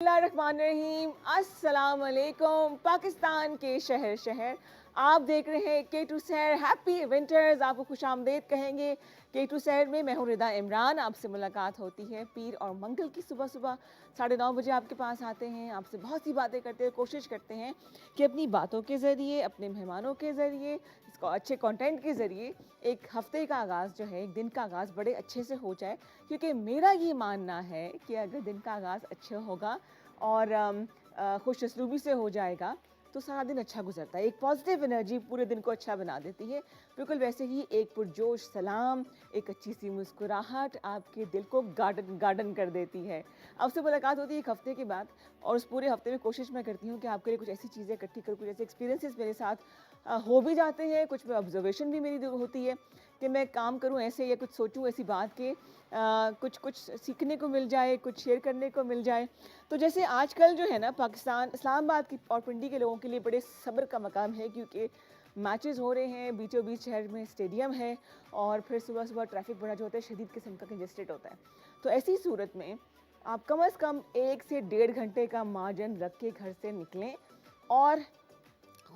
اللہ الرحمن الرحیم، السلام علیکم پاکستان کے شہر شہر آپ دیکھ رہے ہیں K2 سحر ہیپی ونٹرز. آپ کو خوش آمدید کہیں گے. K2 سحر میں میں ہوں رضا عمران. آپ سے ملاقات ہوتی ہے پیر اور منگل کی صبح 9:30 بجے آپ کے پاس آتے ہیں. آپ سے بہت سی باتیں کرتے ہیں, کوشش کرتے ہیں کہ اپنی باتوں کے ذریعے, اپنے مہمانوں کے ذریعے, اس کو اچھے کنٹینٹ کے ذریعے ایک ہفتے کا آغاز جو ہے, ایک دن کا آغاز بڑے اچھے سے ہو جائے. کیونکہ میرا یہ ماننا ہے کہ اگر دن کا آغاز اچھا ہوگا اور خوش اسلوبی سے ہو جائے گا تو سارا دن اچھا گزرتا ہے. ایک پازیٹیو انرجی پورے دن کو اچھا بنا دیتی ہے. بالکل ویسے ہی ایک پرجوش سلام, ایک اچھی سی مسکراہٹ آپ کے دل کو گارڈن کر دیتی ہے. آپ سے ملاقات ہوتی ہے ایک ہفتے کے بعد, اور اس پورے ہفتے میں کوشش میں کرتی ہوں کہ آپ کے لیے کچھ ایسی چیزیں اکٹھی کروں, کچھ ایسے ایکسپیرینسز میرے ساتھ ہو بھی جاتے ہیں, کچھ آبزرویشن بھی میری ہوتی ہے کہ میں کام کروں ایسے یا کچھ سوچوں ایسی بات کہ کچھ سیکھنے کو مل جائے, کچھ شیئر کرنے کو مل جائے. تو جیسے آج کل جو ہے نا پاکستان, اسلام آباد کی اور پنڈی کے لوگوں کے لیے بڑے صبر کا مقام ہے, کیونکہ میچز ہو رہے ہیں, بیچوں بیچ شہر میں اسٹیڈیم ہے, اور پھر صبح ٹریفک بڑا جو ہوتا ہے شدید قسم کا کنجسٹڈ ہوتا ہے. تو ایسی صورت میں آپ کم از کم 1 سے 1.5 گھنٹے کا مارجن رکھ کے گھر سے نکلیں, اور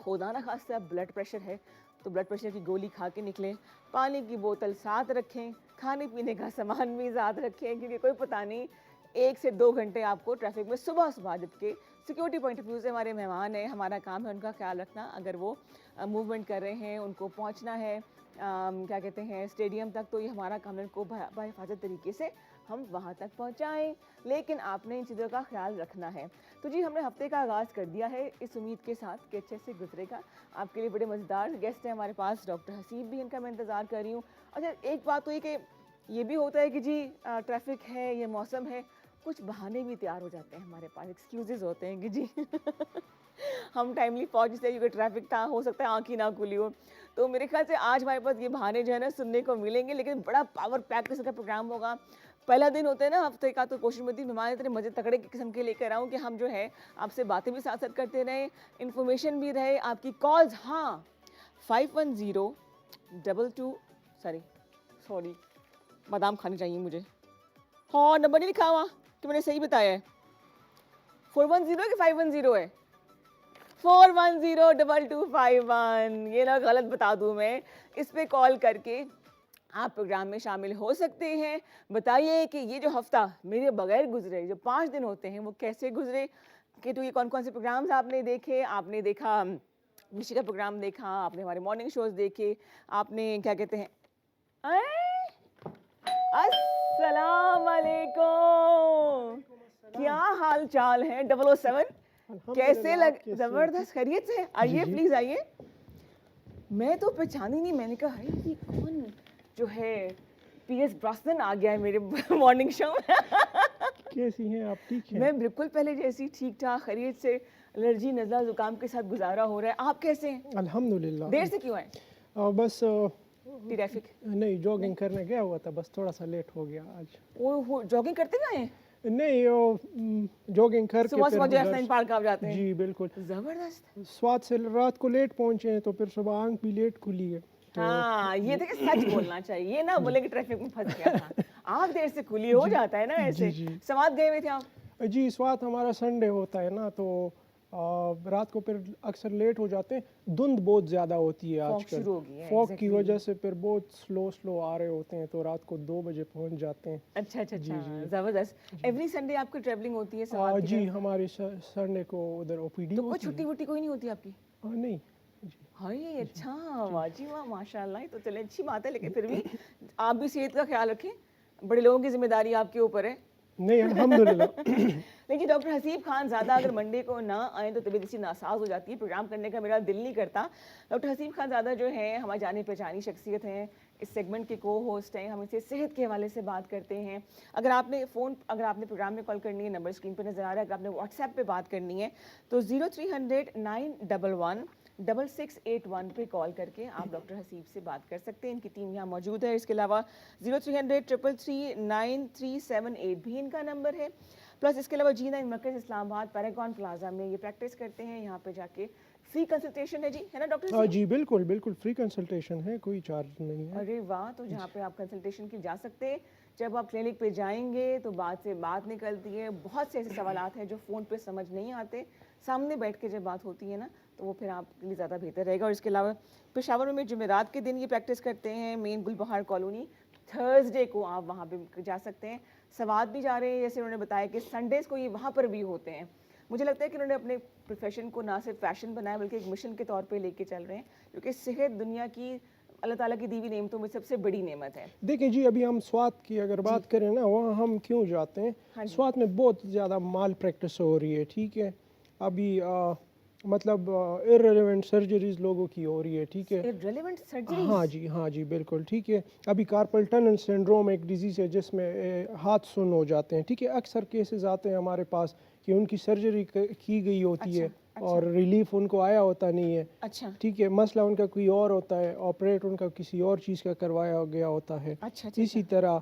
خدا نہ خاصہ بلڈ پریشر ہے تو بلڈ پریشر کی گولی کھا کے نکلیں. پانی کی بوتل ساتھ رکھیں, کھانے پینے کا سامان بھی ساتھ رکھیں, کیونکہ کوئی پتہ نہیں 1 سے 2 گھنٹے آپ کو ٹریفک میں صبح جبکہ سیکیورٹی پوائنٹ آف ویو سے ہمارے مہمان ہیں, ہمارا کام ہے ان کا خیال رکھنا. اگر وہ موومنٹ کر رہے ہیں, ان کو پہنچنا ہے کیا کہتے ہیں اسٹیڈیم تک, تو یہ ہمارا کام ہے ان کو بحفاظت طریقے سے ہم وہاں تک پہنچائیں. لیکن آپ نے ان چیزوں کا خیال رکھنا ہے. تو جی ہم نے ہفتے کا آغاز کر دیا ہے اس امید کے ساتھ کہ اچھے سے گزرے گا. آپ کے لیے بڑے مزیدار گیسٹ ہیں ہمارے پاس, ڈاکٹر حسیب بھی, ان کا میں انتظار کر رہی ہوں. اچھا ایک بات تو یہ کہ یہ بھی ہوتا ہے کہ جی ٹریفک ہے, یہ موسم ہے, کچھ بہانے بھی تیار ہو جاتے ہیں ہمارے پاس, ایکسکیوزز ہوتے ہیں کہ جی ہم ٹائملی پہنچ جائیں کیونکہ ٹریفک تھا, ہو سکتا ہے آنکھ ہی نہ کھلی ہو. تو میرے خیال سے آج ہمارے پاس یہ بہانے جو ہے نا سننے کو ملیں گے, لیکن بڑا پاور پیک قسم کا پروگرام ہوگا. پہلا دن ہوتا ہے نا ہفتے کا, تو کوشش میں تھی مہمان اتنے مزے تگڑے قسم کے لے کر آؤں کہ ہم جو ہے آپ سے باتیں بھی ساتھ ساتھ کرتے رہیں, انفارمیشن بھی رہے, آپ کی کالز. ہاں 510 سوری بادام کھانی چاہیے مجھے, ہاں نمبر نہیں لکھا ہوا کہ میں نے صحیح بتایا ہے. 410 کہ 510 ہے, 4102251. یہ نہ غلط بتا دوں میں. اس پہ کال کر کے آپ پروگرام میں شامل ہو سکتے ہیں. بتائیے کہ یہ جو ہفتہ میرے بغیر گزرے, جو 5 دن ہوتے ہیں وہ کیسے گزرے, کہ تو یہ کون کون سے پروگرامز آپ نے دیکھے. آپ نے دیکھا مشی کا پروگرام دیکھا, آپ نے ہمارے مارننگ شوز دیکھے, آپ نے کیا کہتے ہیں السلام علیکم, کیا حال چال ہے 007, کیسے زبردست خیریت سے. آئیے پلیز آئیے. میں تو پہچانی نہیں, میں نے کہا یہ کون جو ہے پی ایس براسنن آ گیا ہے میرے مارننگ شو میں. کیسی ہیں آپ؟ ٹھیک ہیں؟ میں بالکل پہلے جیسی ٹھیک ٹھاک خیریت سے, الرجی نزلہ زکام کے ساتھ گزارا ہو رہا ہے. آپ کیسے ہیں؟ الحمدللہ. دیر سے کیوں آئے؟ بس ٹریفک نہیں, جاگنگ کرنے گیا ہوا تھا, بس تھوڑا سا لیٹ ہو گیا آج. وہ جاگنگ کرتے گئے ہیں؟ نہیں, جاگنگ کر کے صبح جو اسنائن پارک آپ جاتے ہیں. جی بالکل. زبردست. سوات سے رات کو لیٹ پہنچے ہیں تو پھر صبح آنکھ بھی لیٹ کھلی ہے. ہاں یہ تھا کہ سچ بولنا چاہیے, یہ نہ بولے کہ ٹریفک میں پھنس گیا تھا. آنکھ دیر سے کھلی ہو جاتا ہے نا ایسے. سوات گئے ہوئے تھے آپ؟ جی سوات ہمارا سنڈے ہوتا ہے نا, تو رات کو پھر اکثر لیٹ ہو جاتے ہیں. دھند بہت زیادہ ہوتی ہے آج کل, فوگ کی وجہ سے پھر بہت سلو آ رہے ہوتے ہیں, تو رات کو 2 بجے پہنچ جاتے ہیں. اچھا, زبردست. ایوری سنڈے آپ کی ٹریولنگ ہوتی ہے سوات کی؟ جی ہماری سنڈے کو ادھر او پی ڈی تو کوئی چھٹی وٹی کوئی نہیں ہوتی آپ کی؟ نہیں. ہائی اچھا, واہ جی واہ, ماشاء اللہ. تو چلیں اچھی بات ہے, لیکن پھر بھی آپ بھی صحت کا خیال رکھیں, بڑے لوگوں کی ذمہ داری آپ کے اوپر ہے. نہیں الحمدللہ. لیکن ڈاکٹر حسیب خان زادہ اگر منڈے کو نہ آئیں تو طبیعت اسی ناساز ہو جاتی ہے, پروگرام کرنے کا میرا دل نہیں کرتا. ڈاکٹر حسیب خان زادہ جو ہیں ہماری جانی پہچانی شخصیت ہیں, اس سیگمنٹ کے کو ہوسٹ ہیں. ہم اسے صحت کے حوالے سے بات کرتے ہیں. اگر آپ نے پروگرام میں کال کرنی ہے, نمبر اسکرین پہ نظر آ رہا ہے. اگر آپ نے واٹس ایپ پہ بات کرنی ہے تو 0300-911-6681 پہ کال کر کے آپ ڈاکٹر حسیب سے بات کر سکتے ہیں. ان کی ٹیم یہاں موجود ہے. اس کے علاوہ 0300-333-9378 بھی ان کا نمبر ہے. پلس اس کے علاوہ G9 مرکز اسلام آباد پیراگون پلازا میں یہ پریکٹس کرتے ہیں. یہاں پہ جا کے فری کنسلٹیشن ہے جی, ہے نا ڈاکٹر حسیب؟ جی بالکل فری کنسلٹیشن ہے, کوئی چارج نہیں ہے. ارے واہ, تو جہاں پہ آپ کنسلٹیشن کی جا سکتے ہیں, جب آپ کلینک پہ جائیں گے تو بات سے بات نکلتی ہے. بہت سے ایسے سوالات ہیں جو فون پہ سمجھ نہیں آتے, سامنے بیٹھ کے جب بات ہوتی ہے نا تو وہ پھر آپ کے لیے زیادہ بہتر رہے گا. اور اس کے علاوہ پشاور میں جمعرات کے دن یہ پریکٹس کرتے ہیں, مین گل بہار کالونی. تھرسڈے کو آپ وہاں پہ جا سکتے ہیں. سوات بھی جا رہے ہیں, جیسے انہوں نے بتایا کہ سنڈیز کو یہ وہاں پر بھی ہوتے ہیں. مجھے لگتا ہے کہ انہوں نے اپنے پروفیشن کو نہ صرف فیشن بنایا بلکہ ایک مشن کے طور پہ لے کے چل رہے ہیں, کیونکہ صحت دنیا کی اللہ تعالیٰ کی دی ہوئی نعمتوں میں سب سے بڑی نعمت ہے. دیکھیں جی, ابھی ہم سوات کی اگر بات کریں نا, وہاں ہم کیوں جاتے ہیں؟ سوات میں بہت زیادہ مال پریکٹس ہو رہی ہے, ٹھیک ہے. ابھی مطلب ارریلیونٹ سرجریز لوگوں کی ہو رہی ہے, ٹھیک ہے. Irrelevant surgeries? ہاں جی بالکل, ٹھیک ہے. ابھی کارپل ٹنل سنڈروم ایک ڈیزیز ہے جس میں ہاتھ سن ہو جاتے ہیں, ٹھیک ہے. اکثر کیسز آتے ہیں ہمارے پاس کہ ان کی سرجری کی گئی ہوتی ہے اور ریلیف ان کو آیا ہوتا نہیں ہے. اچھا, ٹھیک ہے, مسئلہ ان کا کوئی اور ہوتا ہے, آپریٹ ان کا کسی اور چیز کا کروایا گیا ہوتا ہے. اسی طرح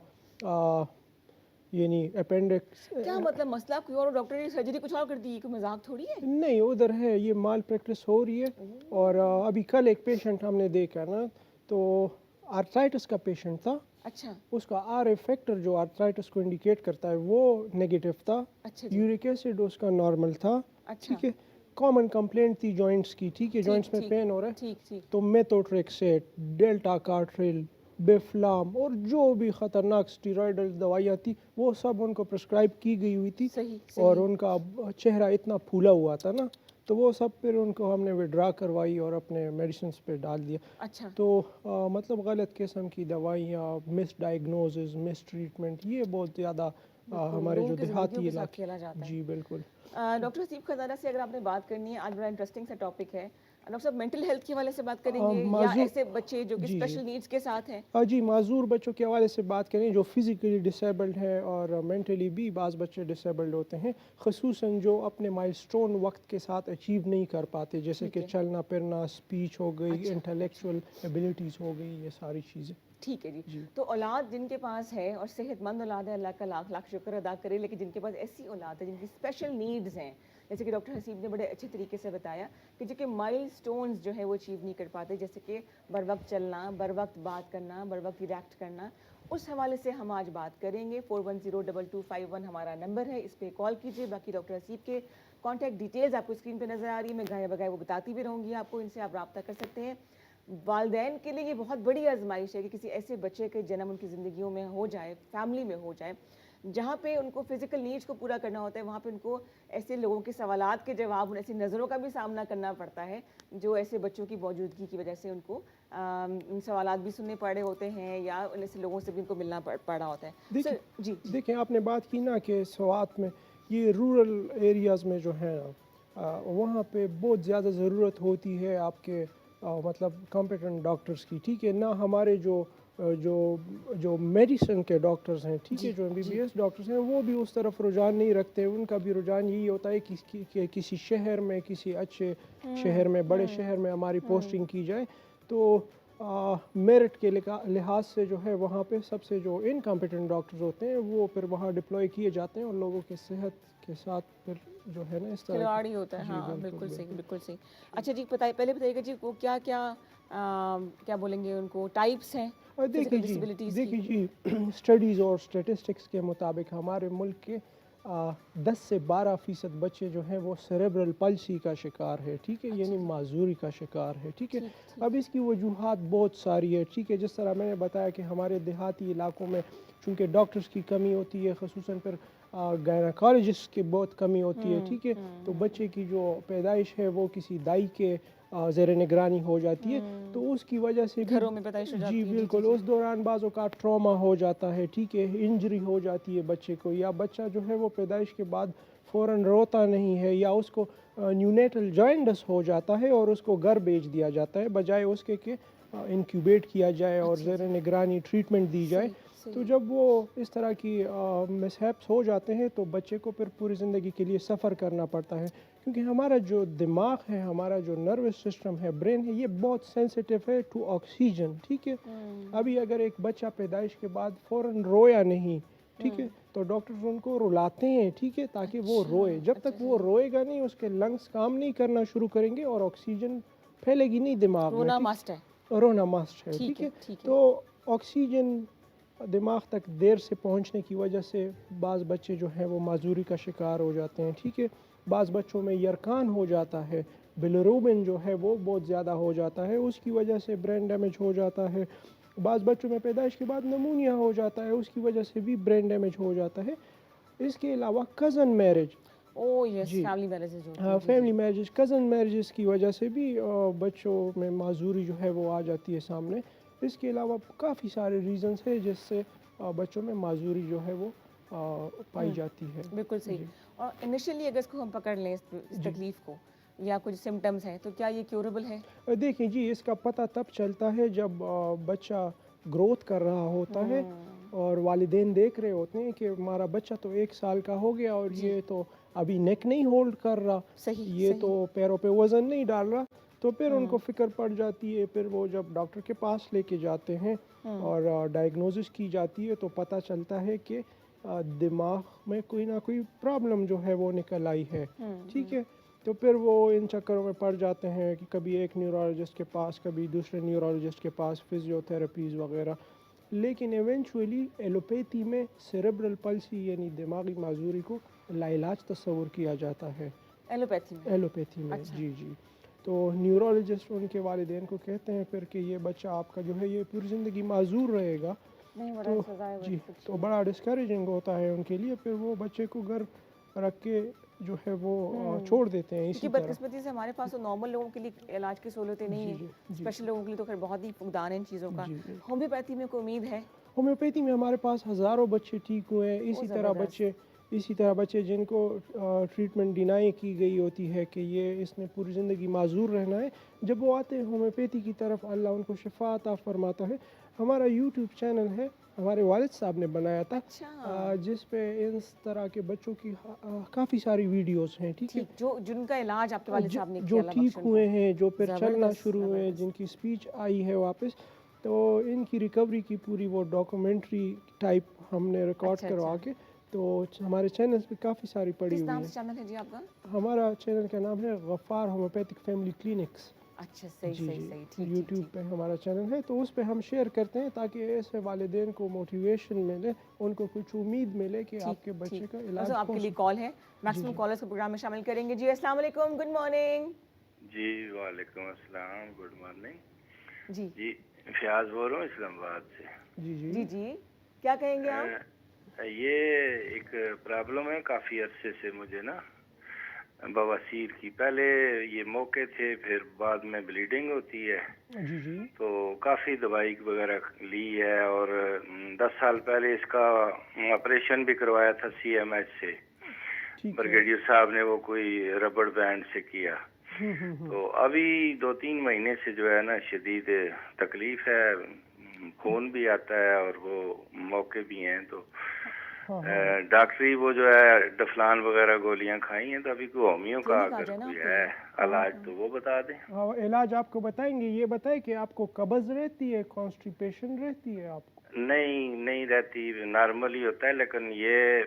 یعنی اپینڈکس. کیا مطلب مسئلہ کوئی اور, ڈاکٹر نے سرجری کچھ اور کر دی, کوئی مذاق تھوڑی ہے. نہیں, ادھر ہے یہ مال پریکٹس ہو رہی ہے. اور ابھی کل ایک پیشنٹ ہم نے دیکھا نا, تو آرتھرائٹس کا پیشنٹ تھا. اچھا, اس کا آر اے فیکٹر جو آرتھرائٹس کو انڈیکیٹ کرتا ہے وہ نیگیٹو تھا. یورک ایسڈ اس کا نارمل تھا. ٹھیک ہے, کامن کمپلینٹ تھی جوائنٹس کی, ٹھیک ہے, جوائنٹس میں پین ہو رہا ہے. تو میتھوٹریکسیٹ, ڈیلٹا کارٹریل, بیفلام اور جو بھی خطرناک اسٹیرائڈل دوائیاں تھی وہ سب ان کو پرسکرائب کی گئی ہوئی تھی. اور ان کا چہرہ اتنا پھولا ہوا تھا نا, تو وہ سب پھر ان کو ہم نے وڈرا کروائی اور اپنے میڈیسنس پہ ڈال دیا. تو مطلب غلط قسم کی دوائیاں, مس ڈائگنوزز, مس ٹریٹمنٹ, یہ بہت زیادہ ہمارے جو دیہاتی علاقے. جی بالکل. ڈاکٹر حسیب خزانہ سے اگر آپ نے بات کرنی ہے, آج بڑا انٹرسٹنگ سا ٹاپک ہے. ڈاکٹر صاحب مینٹل ہیلتھ کے حوالے سے بات کریں گے یا ایسے بچے جو کہ اسپیشل نیڈس کے ساتھ ہیں؟ جی, معذور بچوں کے حوالے سے بات کریں جو فزیکلی ڈسیبلڈ ہیں اور مینٹلی بھی بعض بچے ڈسیبلڈ ہوتے ہیں, خصوصاً جو اپنے مائلسٹون وقت کے ساتھ اچیو نہیں کر پاتے, جیسے کہ چلنا پھرنا, اسپیچ ہو گئی, انٹلیکچوئل ایبلٹیز ہو گئی, یہ ساری چیزیں. ٹھیک ہے جی. تو اولاد جن کے پاس ہے اور صحت مند اولاد ہے, اللہ کا لاکھ لاکھ شکر ادا کرے, لیکن جن کے پاس ایسی اولاد ہے جن کی اسپیشل نیڈز ہیں, جیسے کہ ڈاکٹر حسیب نے بڑے اچھے طریقے سے بتایا کہ جو کہ مائل سٹونز جو ہے وہ اچیو نہیں کر پاتے, جیسے کہ بر وقت چلنا, بر وقت بات کرنا, بر وقت ریئیکٹ کرنا, اس حوالے سے ہم آج بات کریں گے. 41022251 ہمارا نمبر ہے, اس پہ کال کیجیے. باقی ڈاکٹر حسیب کے کانٹیکٹ ڈیٹیلز آپ کو اسکرین پہ نظر آ رہی ہے, میں گاہے بگائے وہ بتاتی بھی رہوں گی آپ کو, ان سے آپ رابطہ کر سکتے ہیں. والدین کے لیے یہ بہت بڑی آزمائش ہے کہ کسی ایسے بچے کے جنم ان کی زندگیوں میں ہو جائے, فیملی میں ہو جائے, جہاں پہ ان کو فزیکل نیڈس کو پورا کرنا ہوتا ہے, وہاں پہ ان کو ایسے لوگوں کے سوالات کے جواب, ایسی نظروں کا بھی سامنا کرنا پڑتا ہے جو ایسے بچوں کی موجودگی کی وجہ سے ان کو ان سوالات بھی سننے پڑے ہوتے ہیں, یا ان ایسے لوگوں سے بھی ان کو ملنا پڑا ہوتا ہے. جی دیکھیں, آپ نے بات کی نا کہ سوات میں یہ رورل ایریاز میں جو ہے وہاں پہ بہت زیادہ ضرورت ہوتی ہے آپ کے مطلب کمپیٹنٹ ڈاکٹرز کی, ٹھیک ہے. نہ ہمارے جو میڈیسن کے ڈاکٹرز ہیں, ٹھیک ہے, جو MBBS ڈاکٹرز ہیں, وہ بھی اس طرف رجحان نہیں رکھتے. ان کا بھی رجحان یہی ہوتا ہے کہ کسی شہر میں, کسی اچھے شہر میں, بڑے شہر میں ہماری پوسٹنگ کی جائے. تو میرٹ کے لحاظ سے جو ہے وہاں پہ سب سے جو انکمپیٹنٹ ڈاکٹرز ہوتے ہیں وہ پھر وہاں ڈپلوائے کیے جاتے ہیں, اور لوگوں کے صحت کے ساتھ پھر جو ہے نا اس طرح کھلاڑی ہوتا ہے. ہاں بالکل صحیح, بالکل صحیح. اچھا جی, پہلے بتائیے گا جی وہ کیا کیا بولیں گے ان کو ٹائپس ہیں ڈسیبلٹیز کی؟ دیکھیے جی, اسٹڈیز اور اسٹیٹسٹکس کے مطابق ہمارے ملک کے 10 سے 12% بچے جو ہیں وہ سیریبرل پلسی کا شکار ہے, ٹھیک ہے, یعنی معذوری کا شکار ہے, ٹھیک ہے. اب اس کی وجوہات بہت ساری ہے, ٹھیک ہے. جس طرح میں نے بتایا کہ ہمارے دیہاتی علاقوں میں چونکہ ڈاکٹرز کی کمی ہوتی ہے, خصوصاً پھر گائناکالوجسٹ کی بہت کمی ہوتی ہے, ٹھیک ہے. تو بچے کی جو پیدائش ہے وہ کسی دائی کے زیر نگرانی ہو جاتی ہے, تو اس کی وجہ سے گھروں میں پیدائش ہو جاتی ہے. جی بالکل, اس دوران بعض اوقات ٹراما ہو جاتا ہے, ٹھیک ہے, انجری ہو جاتی ہے بچے کو, یا بچہ جو ہے وہ پیدائش کے بعد فوراً روتا نہیں ہے, یا اس کو نیونیٹل جوائنٹس ہو جاتا ہے اور اس کو گھر بھیج دیا جاتا ہے بجائے اس کے کہ انکیوبیٹ کیا جائے اور زیر نگرانی ٹریٹمنٹ دی جائے. تو جب وہ اس طرح کی مسہیپس ہو جاتے ہیں تو بچے کو پھر پوری زندگی کے لیے سفر کرنا پڑتا ہے, کیونکہ ہمارا جو دماغ ہے, ہمارا جو نروس سسٹم ہے, برین ہے, یہ بہت سینسیٹیو ہے ٹو آکسیجن, ٹھیک ہے. ابھی اگر ایک بچہ پیدائش کے بعد فوراً رویا نہیں, ٹھیک ہے, تو ڈاکٹر ان کو رلاتے ہیں, ٹھیک ہے, تاکہ وہ روئے. جب تک وہ روئے گا نہیں اس کے لنگس کام نہیں کرنا شروع کریں گے اور آکسیجن پھیلے گی نہیں دماغ میں. رونا مسٹ ہے, رونا مسٹ ہے, ٹھیک ہے. تو آکسیجن دماغ تک دیر سے پہنچنے کی وجہ سے بعض بچے جو ہیں وہ معذوری کا شکار ہو جاتے ہیں، ٹھیک ہے. بعض بچوں میں یرکان ہو جاتا ہے، بلیروبن جو ہے وہ بہت زیادہ ہو جاتا ہے، اس کی وجہ سے برین ڈیمیج ہو جاتا ہے. بعض بچوں میں پیدائش کے بعد نمونیا ہو جاتا ہے، اس کی وجہ سے بھی برین ڈیمیج ہو جاتا ہے. اس کے علاوہ کزن میرج، جی فیملی میرجز، کزن میرجز کی وجہ سے بھی بچوں میں معذوری جو ہے وہ آ جاتی ہے سامنے. اس کے علاوہ کافی سارے ریزنز ہیں جس سے بچوں میں معذوری جو ہے وہ پائی جاتی ہے. بالکل صحیح. اور انیشلی اگر اس کو ہم پکڑ لیں اس تکلیف کو یا کچھ سمٹمز ہیں تو کیا یہ کیوریبل ہے؟ دیکھیں جی، اس کا پتہ تب چلتا ہے جب بچہ گروتھ کر رہا ہوتا ہے اور والدین دیکھ رہے ہوتے ہیں کہ ہمارا بچہ تو 1 سال کا ہو گیا اور یہ تو ابھی نیک نہیں ہولڈ کر رہا، یہ تو پیروں پہ وزن نہیں ڈال رہا. تو پھر ان کو فکر پڑ جاتی ہے. پھر وہ جب ڈاکٹر کے پاس لے کے جاتے ہیں اور ڈائگنوزس کی جاتی ہے تو پتہ چلتا ہے کہ دماغ میں کوئی نہ کوئی پرابلم جو ہے وہ نکل آئی ہے، ٹھیک ہے. تو پھر وہ ان چکروں میں پڑ جاتے ہیں کہ کبھی ایک نیورولوجسٹ کے پاس، کبھی دوسرے نیورولوجسٹ کے پاس، فزیو تھراپیز وغیرہ. لیکن ایونچولی ایلوپیتھی میں سیریبرل پلسی یعنی دماغی معذوری کو لاعلاج تصور کیا جاتا ہے ایلوپیتھی میں. جی جی. تو نیورولوجسٹ ان کے والدین کو کہتے ہیں پھر کہ یہ بچہ آپ کا جو ہے یہ پوری زندگی معذور رہے گا. تو جی، تو بڑا ڈسکریجنگ ہوتا ہے ان کے لیے. پھر وہ بچے کو گھر رکھ کے جو ہے وہ چھوڑ دیتے ہیں. اسی طرح بدقسمتی سے ہمارے پاس تو نارمل لوگوں کے لیے علاج کی سہولتیں نہیں ہیں، اسپیشل لوگوں کے لیے تو خیر بہت ہی فقدان ہے ان چیزوں کا. ہومیوپیتھی میں کوئی امید ہے؟ ہومیوپیتھی میں ہمارے پاس ہزاروں بچے ٹھیک ہوئے ہیں. اسی طرح بچے جن کو ٹریٹمنٹ ڈینائی کی گئی ہوتی ہے کہ یہ اس نے پوری زندگی معذور رہنا ہے، جب وہ آتے ہیں ہومیوپیتھی کی طرف اللہ ان کو شفا عطا فرماتا ہے. ہمارا یوٹیوب چینل ہے، ہمارے والد صاحب نے بنایا تھا، جس پہ اس طرح کے بچوں کی کافی ساری ویڈیوز ہیں، ٹھیک ہے، جن کا علاج آپ کے والد صاحب نے کیا، جو ٹھیک ہوئے ہیں، جو پھر چلنا شروع ہوئے، جن کی اسپیچ آئی ہے واپس. تو ان کی ریکوری کی پوری وہ ڈاکومنٹری ٹائپ ہم نے ریکارڈ کروا کے تو ہمارے چینل پہ کافی ساری پڑی ہوئی ہے. کس نام سے چینل ہے جی آپ کا؟ ہمارا چینل کا نام ہے غفار ہومیوپیتھک فیملی کلینکس. اچھا، صحیح. یوٹیوب پہ ہمارا چینل ہے، تو اس پہ ہم شیئر کرتے ہیں تاکہ ایسے والدین کو موٹیویشن ملے، ان کو کچھ امید ملے کہ آپ کے بچے کا علاج. آپ کے لیے کال ہے، میکسیمم کالرز کو پروگرام میں شامل کریں گے. جی السلام علیکم، گڈ مارننگ. جی وعلیکم السلام، گڈ مارننگ. جی فیاض بول رہا ہوں اسلام آباد سے. جی کیا کہیں گے آپ؟ یہ ایک پرابلم ہے کافی عرصے سے مجھے نا، بواسیر کی. پہلے یہ موقع تھے، پھر بعد میں بلیڈنگ ہوتی ہے. تو کافی دوائی وغیرہ لی ہے اور 10 سال پہلے اس کا آپریشن بھی کروایا تھا سی ایم ایچ سے. بریگیڈیئر صاحب نے وہ کوئی ربڑ بینڈ سے کیا. تو ابھی 2-3 مہینے سے جو ہے نا شدید تکلیف ہے، خون بھی آتا ہے اور وہ موقع بھی ہیں. تو ڈاکٹری وہ جو ہے ڈفلان وغیرہ گولیاں کھائی ہیں، تو ابھی کوئی ہومیو کا اگر کوئی ہے علاج تو وہ بتا دیں. علاج آپ کو بتائیں گے. یہ بتائیں کہ آپ کو قبض رہتی ہے، کانسٹیپیشن رہتی ہے آپ کو؟ نہیں رہتی، نارمل ہی ہوتا ہے، لیکن یہ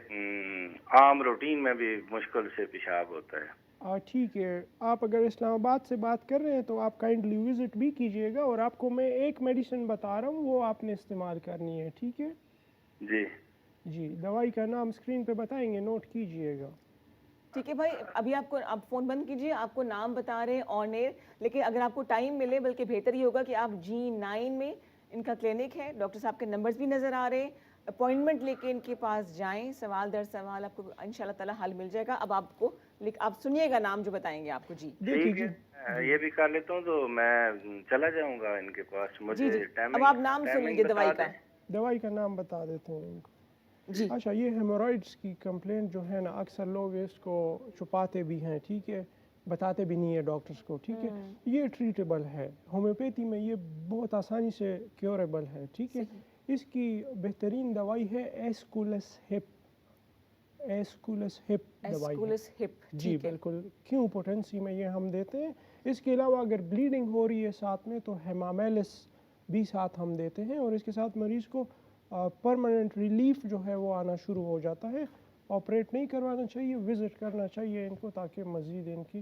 عام روٹین میں بھی مشکل سے پیشاب ہوتا ہے. ٹھیک ہے. آپ اگر اسلام آباد سے بات کر رہے ہیں تو آپ کائنڈلی وزٹ بھی کیجیے گا، اور آپ کو میں ایک میڈیسن بتا رہا ہوں، وہ آپ نے استعمال کرنی ہے، ٹھیک ہے جی. دوائی کا نام اسکرین پہ بتائیں گے، نوٹ کیجیے گا. ٹھیک ہے بھائی، ابھی آپ فون بند کیجیے. آپ کو نام بتا رہے ہیں آن ایئر، لیکن اگر آپ کو ٹائم ملے، بلکہ بہتر یہ ہوگا کہ آپ G9 میں ان کا کلینک ہے، ڈاکٹر صاحب کے نمبرز بھی نظر آ رہے ہیں، اپوائنٹمنٹ لے کے ان کے پاس جائیں. سوال در سوال آپ کو انشاءاللہ تعالی حل مل جائے گا. اب آپ سنیے گا نام جو بتائیں گے آپ کو. جی ٹھیک ہے، یہ بھی کر لیتا ہوں تو میں چلا جاؤں گا ان کے پاس. مجھے اب آپ نام سن لیجیے دوائی کا نام بتا دیتے ہیں ان کو. اچھا، یہ ہیمورائڈس کی کمپلینٹ جو ہے نا، اکثر لوگ اس کو چھپاتے بھی ہیں، ٹھیک ہے، بتاتے بھی نہیں ہے ڈاکٹرز کو، ٹھیک ہے. یہ ٹریٹیبل ہے ہومیوپیتھی میں، یہ بہت آسانی سے کیوریبل ہے، ٹھیک ہے. اس کی بہترین دوائی ہے ایسکولس ہپ دوائی ہے. جی بالکل، کیوں پوٹنسی میں یہ ہم دیتے ہیں. اس کے علاوہ اگر بلیڈنگ ہو رہی ہے ساتھ میں تو ہیمامیلس بھی ساتھ ہم دیتے ہیں، اور اس کے ساتھ مریض کو پرماننٹ ریلیف جو ہے وہ آنا شروع ہو جاتا ہے. آپریٹ نہیں کروانا چاہیے، وزٹ کرنا چاہیے ان کو، تاکہ مزید ان کی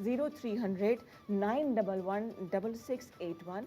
0300 911 6681,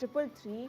333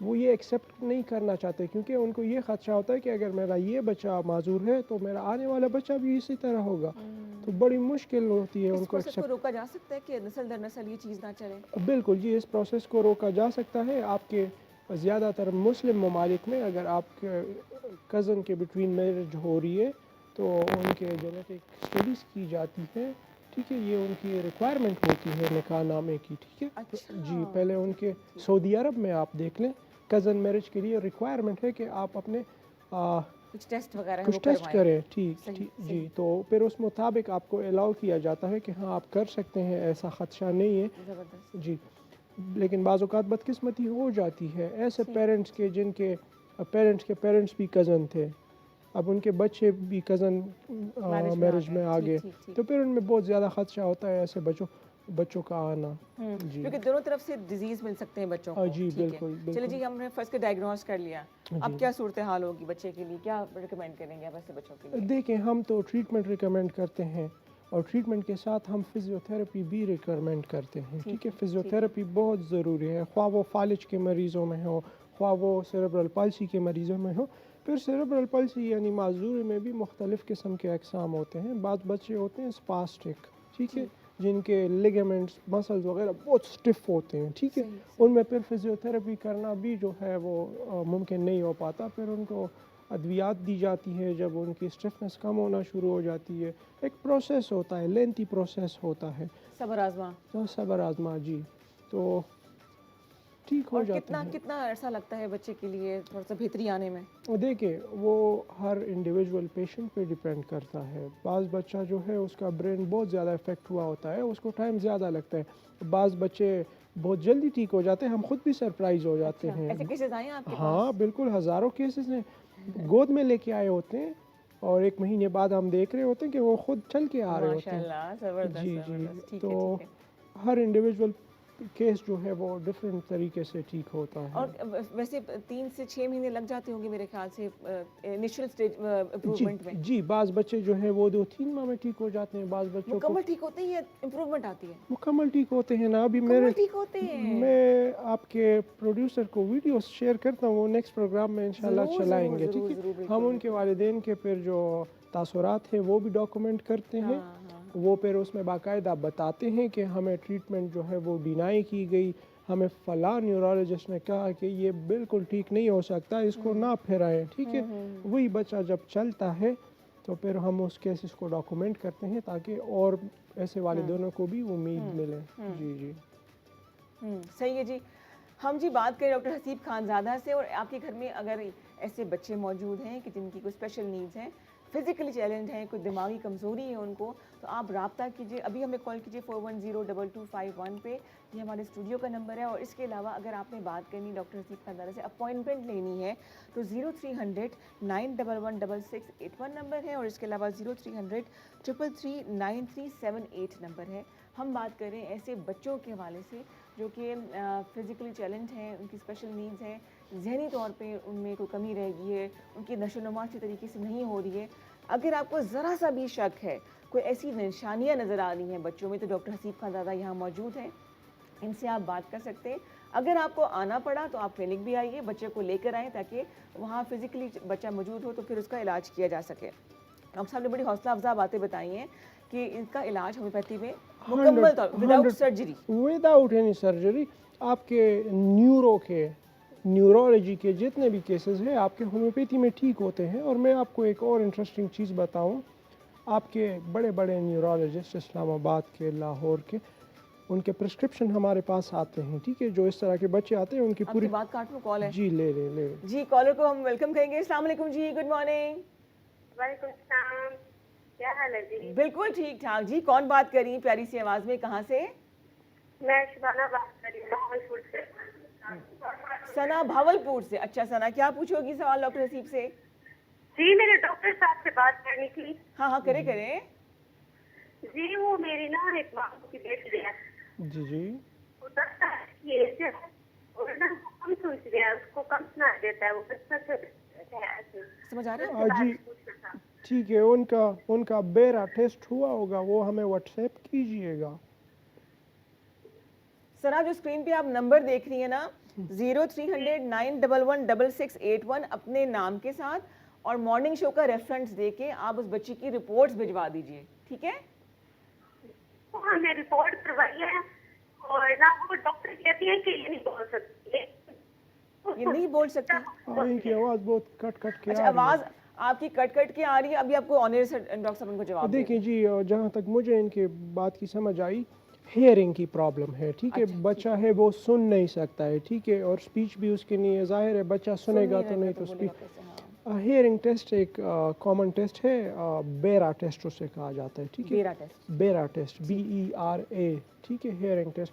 وہ یہ ایکسیپٹ نہیں کرنا چاہتے کیونکہ ان کو یہ خدشہ ہوتا ہے کہ اگر میرا یہ بچہ معذور ہے تو میرا آنے والا بچہ بھی اسی طرح ہوگا، تو بڑی مشکل ہوتی ہے ان کو ایکسیپٹ. روکا جا سکتا ہے کہ نسل در نسل یہ چیز نہ چلے؟ بالکل جی، اس پروسیس کو روکا جا سکتا ہے. آپ کے زیادہ تر مسلم ممالک میں اگر آپ کے کزن کے بٹوین میرج ہو رہی ہے تو ان کے جینیٹک اسٹڈیز کی جاتی ہے، ٹھیک ہے، یہ ان کی ریکوائرمنٹ ہوتی ہے نکاح نامے کی، ٹھیک ہے. جی پہلے ان کے سعودی عرب میں آپ دیکھ لیں کزن میرج کے لیے ریکوائرمنٹ ہے کہ آپ اپنے کچھ ٹیسٹ وغیرہ کچھ ٹیسٹ کریں، ٹھیک جی، تو پھر اس مطابق آپ کو الاؤ کیا جاتا ہے کہ ہاں آپ کر سکتے ہیں، ایسا خدشہ نہیں ہے جی. لیکن بعض اوقات بدقسمتی ہو جاتی ہے ایسے پیرنٹس کے جن کے پیرنٹس بھی کزن تھے، اب ان کے بچے بھی کزن میرج میں آ گئے، تو پھر ان میں بہت زیادہ خدشہ ہوتا ہے ایسے بچوں کا آنا. جی کیونکہ دونوں طرف سے ڈیزیز مل سکتے ہیں بچوں کو. جی بالکل. چلے جی، ہم نے فرسٹ ڈائگنوز کر لیا، اب کیا صورتحال ہوگی بچے کے لیے، کیا ریکمینڈ کریں گے آپ ایسے بچوں کے لیے؟ دیکھیں ہم تو ٹریٹمنٹ ریکمینڈ کرتے ہیں اور ٹریٹمنٹ کے ساتھ ہم فزیوتھراپی بھی ریکمینڈ کرتے ہیں، ٹھیک ہے. فزیوتھراپی بہت ضروری ہے، خواہ وہ فالج کے مریضوں میں ہو، خواہ وہ سیریبرل پالسی کے مریضوں میں ہو. پھر سیریبرل پالسی یعنی معذوری میں بھی مختلف قسم کے اقسام ہوتے ہیں. بعض بچے ہوتے ہیں اسپاسٹک، ٹھیک ہے، جن کے لیگمنٹس مسلز وغیرہ بہت سٹف ہوتے ہیں، ٹھیک ہے. ان میں پھر فزیوتھراپی کرنا بھی جو ہے وہ ممکن نہیں ہو پاتا. پھر ان کو ادویات دی جاتی ہے جب ان کی اسٹفنس کم ہونا شروع ہو جاتی ہے. ایک پروسیس ہوتا ہے، لینتھی پروسیس ہوتا ہے، صبر آزما جی، تو ٹھیک ہو جاتا ہے. کتنا عرصہ لگتا ہے بچے کے لیے تھوڑا سا بہتری آنے میں؟ دیکھیں وہ ہر انڈیویجول پیشنٹ پہ ڈیپینڈ کرتا ہے. بعض بچہ جو ہے اس کا برین بہت زیادہ افیکٹ ہوا ہوتا ہے، اس کو ٹائم زیادہ لگتا ہے. بعض بچے بہت جلدی ٹھیک ہو جاتے ہیں، ہم خود بھی سرپرائز ہو جاتے ہیں. ایسے کیسز آئے ہیں آپ کے پاس؟ ہاں بالکل، ہزاروں کیسز ہیں. گود میں لے کے آئے ہوتے ہیں اور 1 مہینے بعد ہم دیکھ رہے ہوتے ہیں کہ وہ خود چل کے آ رہے ہوتے ہیں. جی جی، تو ہر انڈیویجول کیس جو ہے وہ ڈفرینٹ طریقے سے ٹھیک ہوتا ہے. اور ویسے 3 سے 6 مہینے لگ جاتے ہوں گے میرے خیال سے انیشیل سٹیج امپروومنٹ میں. جی بعض بچے جو ہیں وہ 2-3 ماہ میں ٹھیک ہو جاتے ہیں. بعض بچوں کو مکمل ٹھیک ہوتے ہیں یا امپروومنٹ آتی ہے؟ مکمل ٹھیک ہوتے ہیں نا. ابھی میں آپ کے پروڈیوسر کو ویڈیوز شیئر کرتا ہوں، وہ نیکسٹ پروگرام میں انشاءاللہ چلائیں گے، ٹھیک ہے. ہم ان کے والدین کے پھر جو تاثرات ہیں وہ بھی ڈاکومنٹ کرتے ہیں. وہ پھر اس میں باقاعدہ بتاتے ہیں کہ ہمیں ٹریٹمنٹ جو ہے وہ ڈینائی کی گئی، ہمیں فلاں نیورولوجسٹ نے کہا کہ یہ بالکل ٹھیک نہیں ہو سکتا، اس کو نہ پھرائیں، ٹھیک ہے. وہی بچہ جب چلتا ہے تو پھر ہم اس کیسز کو ڈاکومنٹ کرتے ہیں تاکہ اور ایسے والدینوں کو بھی امید ملے. جی جی صحیح ہے جی. ہم جی بات کریں ڈاکٹر حسیب خانزادہ سے، اور آپ کے گھر میں اگر ایسے بچے موجود ہیں کہ جن کی کوئی اسپیشل نیڈز ہیں، فزیکلی چیلنج ہیں، کوئی دماغی کمزوری ہے ان کو، تو آپ رابطہ کیجیے. ابھی ہمیں کال کیجیے 41022251 پہ، یہ ہمارے اسٹوڈیو کا نمبر ہے. اور اس کے علاوہ اگر آپ نے بات کرنی ڈاکٹر حسیب خانزادہ سے، اپوائنٹمنٹ لینی ہے، تو 0300 9116681 نمبر ہے. اور اس کے علاوہ 0300 333 9378 نمبر ہے. ہم بات کریں ایسے بچوں کے حوالے سے جو کہ فزیکلی چیلنج ہیں، ان کی اسپیشل نیڈز ہیں، ذہنی طور پہ ان میں کوئی کمی رہ گئی ہے، ان کی نشو و نما اچھی طریقے سے نہیں ہو رہی ہے. اگر آپ کو ذرا سا بھی شک ہے، کوئی ایسی نشانیاں نظر آ رہی ہیں بچوں میں، تو ڈاکٹر حسیب خانزادہ یہاں موجود ہیں، ان سے آپ بات کر سکتے ہیں. اگر آپ کو آنا پڑا تو آپ کلینک بھی آئیے، بچے کو لے کر آئیں تاکہ وہاں فزیکلی بچہ موجود ہو تو پھر اس کا علاج کیا جا سکے. ڈاکٹر صاحب نے بڑی حوصلہ افزا باتیں بتائی ہیں کہ ان کا علاج ہومیوپیتھی میں مکمل طور وداؤٹ اینی سرجری. آپ کے نیورولوجی کے جتنے بھی کیسز ہیں آپ کے ہومیوپیتھی میں ٹھیک ہوتے ہیں. اور میں آپ کو ایک اور انٹرسٹنگ چیز بتاؤں، آپ کے بڑے بڑے نیورولوجسٹ اسلام آباد کے، لاہور کے، ان کے پرسکرپشن ہمارے پاس آتے ہیں، ٹھیک ہے. جو اس طرح کے بچے آتے ہیں ان کی پوری بات کاٹ لوں، کال ہے جی لے لے جی. کالر کو ہم ویلکم کریں گے. السلام علیکم جی، گڈ مارننگ. وعلیکم السلام، کیا حال ہے جی؟ بالکل ٹھیک ٹھاک جی. کون بات کر رہی ہیں پیاری سی آواز میں، کہاں سے؟ میں شبانہ بات کر رہی ہوں بھاولپور سے. ثنا بھاولپور سے. اچھا ثنا، کیا پوچھو گی سوال ڈاکٹر حسیب سے؟ جی میرے ڈاکٹر صاحب سے بات کرنی تھی. ہاں کرے. جی وہ میری نا ایک ماموں کی بیٹی ہے. جی جی. وہ 10 سال کی ایج ہے اور نا کم سنتی ہے، اس کو کم سنا دیتا ہے، وہ بچہ سمجھ آ رہا ہے جی. ٹھیک ہے، ان کا بیرا ٹیسٹ ہوا ہوگا، وہ ہمیں واٹس ایپ کیجئے گا. سر جو اسکرین پہ آپ نمبر دیکھ رہی ہیں نا، 0300-911-6681 اپنے نام کے ساتھ اور مارننگ شو کا ریفرنس دے کے آپ اس بچی کی رپورٹس بھجوا دیجیے, ٹھیک ہے؟ ہاں میں رپورٹ کروائی ہے اور نہ وہ ڈاکٹر کہتی ہے کہ یہ نہیں بول سکتی, یہ نہیں بول سکتی. ان کی آواز بہت کٹ کٹ کے اچھا, آواز آپ کی کٹ کٹ کے آ رہی ہے. ابھی آپ کو آنر سے ڈاکٹر صاحب ان کو جواب دیکھیں جی, جہاں تک مجھے ان کے بات کی سمجھ آئی, ہیئرنگ کی پرابلم ہے, ٹھیک ہے, بچہ ہے وہ سن نہیں سکتا ہے, ٹھیک ہے, اور اسپیچ بھی اس کے نہیں ہے, ظاہر ہے بچہ سنے گا تو نہیں تو اسپیچ. ہیئرنگ ٹیسٹ ایک کامن ٹیسٹ ہے, بیرا ٹیسٹ اسے کہا جاتا ہے, ٹھیک ہے, بیرا ٹیسٹ BERA, ٹھیک ہے, ہیئرنگ ٹیسٹ.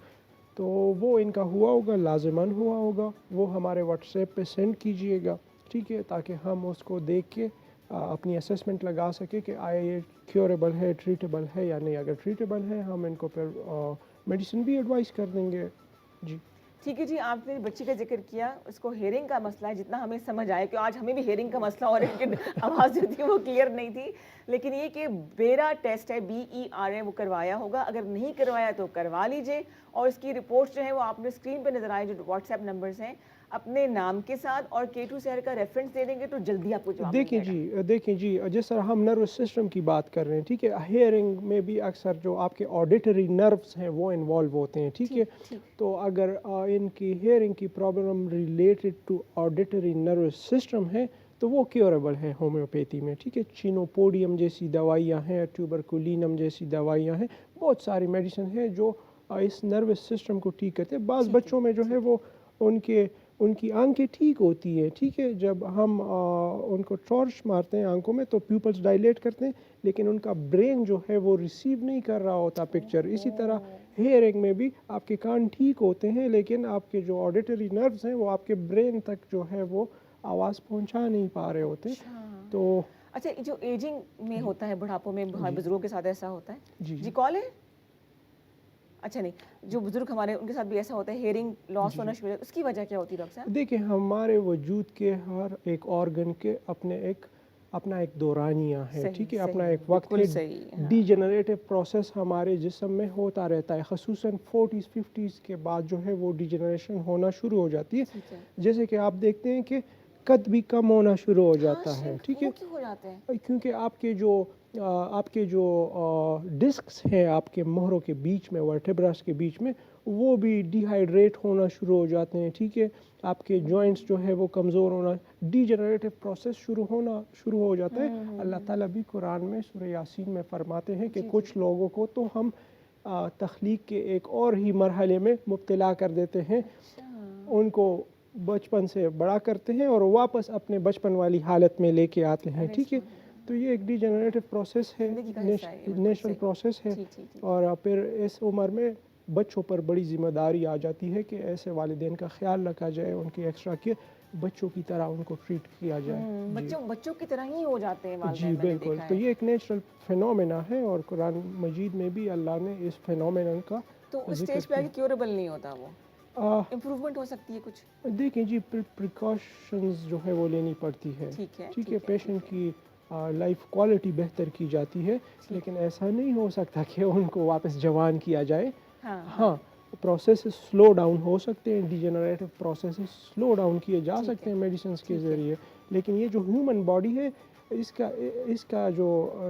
تو وہ ان کا ہوا ہوگا, لازماً ہوا ہوگا, وہ ہمارے واٹس ایپ پہ سینڈ کیجئے گا, ٹھیک ہے, تاکہ ہم اس کو دیکھ کے اپنی اسیسمنٹ لگا سکے کہ آیا یہ کیوریبل ہے, ٹریٹیبل ہے یا نہیں. اگر ٹریٹیبل ہے ہم ان کو پھر میڈیسن بھی ایڈوائز کر دیں گے. جی ٹھیک ہے جی, آپ نے بچی کا ذکر کیا, اس کو ہیئرنگ کا مسئلہ ہے, جتنا ہمیں سمجھ آیا کہ آج ہمیں بھی ہیئرنگ کا مسئلہ ہو رہا ہے کہ آواز جو تھی وہ کلیئر نہیں تھی, لیکن یہ کہ بیرا ٹیسٹ ہے BERA وہ کروایا ہوگا, اگر نہیں کروایا تو کروا لیجئے, اور اس کی رپورٹس جو ہیں وہ آپ نے اسکرین پہ نظر آئے جو واٹس ایپ نمبرز ہیں, اپنے نام کے ساتھ اور K2 سحر کا ریفرنس دے دیں گے تو جلدی آپ کو جواب مل جائے گا. دیکھیں جی, جس طرح ہم نروس سسٹم کی بات کر رہے ہیں, ٹھیک ہے, ہیئرنگ میں بھی اکثر جو آپ کے آڈیٹری نروس ہیں وہ انوالو ہوتے ہیں, ٹھیک ہے, تو اگر ان کی ہیئرنگ کی problem related to auditory nervous system ہے تو وہ کیوریبل ہے ہومیوپیتھی میں, ٹھیک ہے. چینوپوڈیم جیسی دوائیاں ہیں, ٹیوبرکولینم جیسی دوائیاں ہیں, بہت ساری میڈیسن ہیں جو اس نروس سسٹم کو ٹھیک کرتے ہیں. بعض بچوں میں جو ہے وہ ان کی آنکھیں ٹھیک ہوتی ہے, ٹھیک ہے, جب ہم ان کو ٹارچ مارتے ہیں آنکھوں میں تو پیپلز ڈائلیٹ کرتے ہیں, لیکن ان کا برین جو ہے وہ ریسیو نہیں کر رہا ہوتا پکچر. اسی طرح ہیئرنگ میں بھی آپ کے کان ٹھیک ہوتے ہیں, لیکن آپ کے جو آڈیٹری نروز ہیں وہ آپ کے برین تک جو ہے وہ آواز پہنچا نہیں پا رہے ہوتے. تو اچھا, جو ایجنگ میں ہوتا ہے, بڑھاپوں میں بزرگوں کے ساتھ ایسا ہوتا ہے. جی کال ہے. اچھا نہیں, جو بزرگ ہمارے ان کے ساتھ بھی ایسا ہوتا ہے, ہیئرنگ لاس ہونا شروع, اس کی وجہ کیا ہوتی ہے ڈاکٹر صاحب؟ دیکھیں, ہمارے وجود کے ہر ایک آرگن کے اپنا ایک دورانیہ ہے, ٹھیک ہے, اپنا ایک وقت ہے. ڈی جنریٹو پروسیس ہمارے جسم میں ہوتا رہتا ہے, خصوصاً 40s 50s کے بعد جو ہے وہ ڈی جنریشن ہونا شروع ہو جاتی ہے. جیسے کہ آپ دیکھتے ہیں کہ قد بھی کم ہونا شروع ہو جاتا ہے, ٹھیک ہے, کیونکہ آپ کے جو ڈسکس ہیں آپ کے مہروں کے بیچ میں, ورٹیبراس کے بیچ میں, وہ بھی ڈی ہائیڈریٹ ہونا شروع ہو جاتے ہیں, ٹھیک ہے. آپ کے جوائنٹس جو ہے وہ کمزور ہونا, ڈی جنریٹو پروسیس شروع ہو جاتا ہے. اللہ تعالیٰ بھی قرآن میں سورہ یاسین میں فرماتے ہیں کہ کچھ لوگوں کو تو ہم تخلیق کے ایک اور ہی مرحلے میں مبتلا کر دیتے ہیں, ان کو بچپن سے بڑا کرتے ہیں اور واپس اپنے بچپن والی حالت میں لے کے آتے ہیں, ٹھیک ہے. تو یہ ایک ڈی جنریٹو پروسیس ہے, نیچرل پروسیس ہے, اور پھر اس عمر میں بچوں پر بڑی ذمہ داری آ جاتی ہے کہ ایسے والدین کا خیال رکھا جائے, ان کی ایکسٹرا کیئر, بچوں کی طرح ان کو ٹریٹ کیا جائے. بچوں کی طرح ہی ہو جاتے ہیں والدین. جی بالکل, تو یہ ایک نیچرل فینومینا ہے, اور قرآن مجید میں بھی اللہ نے اس فینومینا کا تو اس سٹیج پہ کیوریبل نہیں ہوتا, وہ امپروومنٹ ہو سکتی ہے کچھ. دیکھیں جی, پریکاشنز جو ہے وہ لینی پڑتی ہے, ٹھیک ہے, پیشنٹ کی لائف کوالٹی بہتر کی جاتی ہے, لیکن ایسا نہیں ہو سکتا کہ ان کو واپس جوان کیا جائے. ہاں, پروسیسز سلو ڈاؤن ہو سکتے ہیں, D generative processes slow down کیے جا سکتے ہیں میڈیسنز کے ذریعے, لیکن یہ جو ہیومن باڈی ہے اس کا جو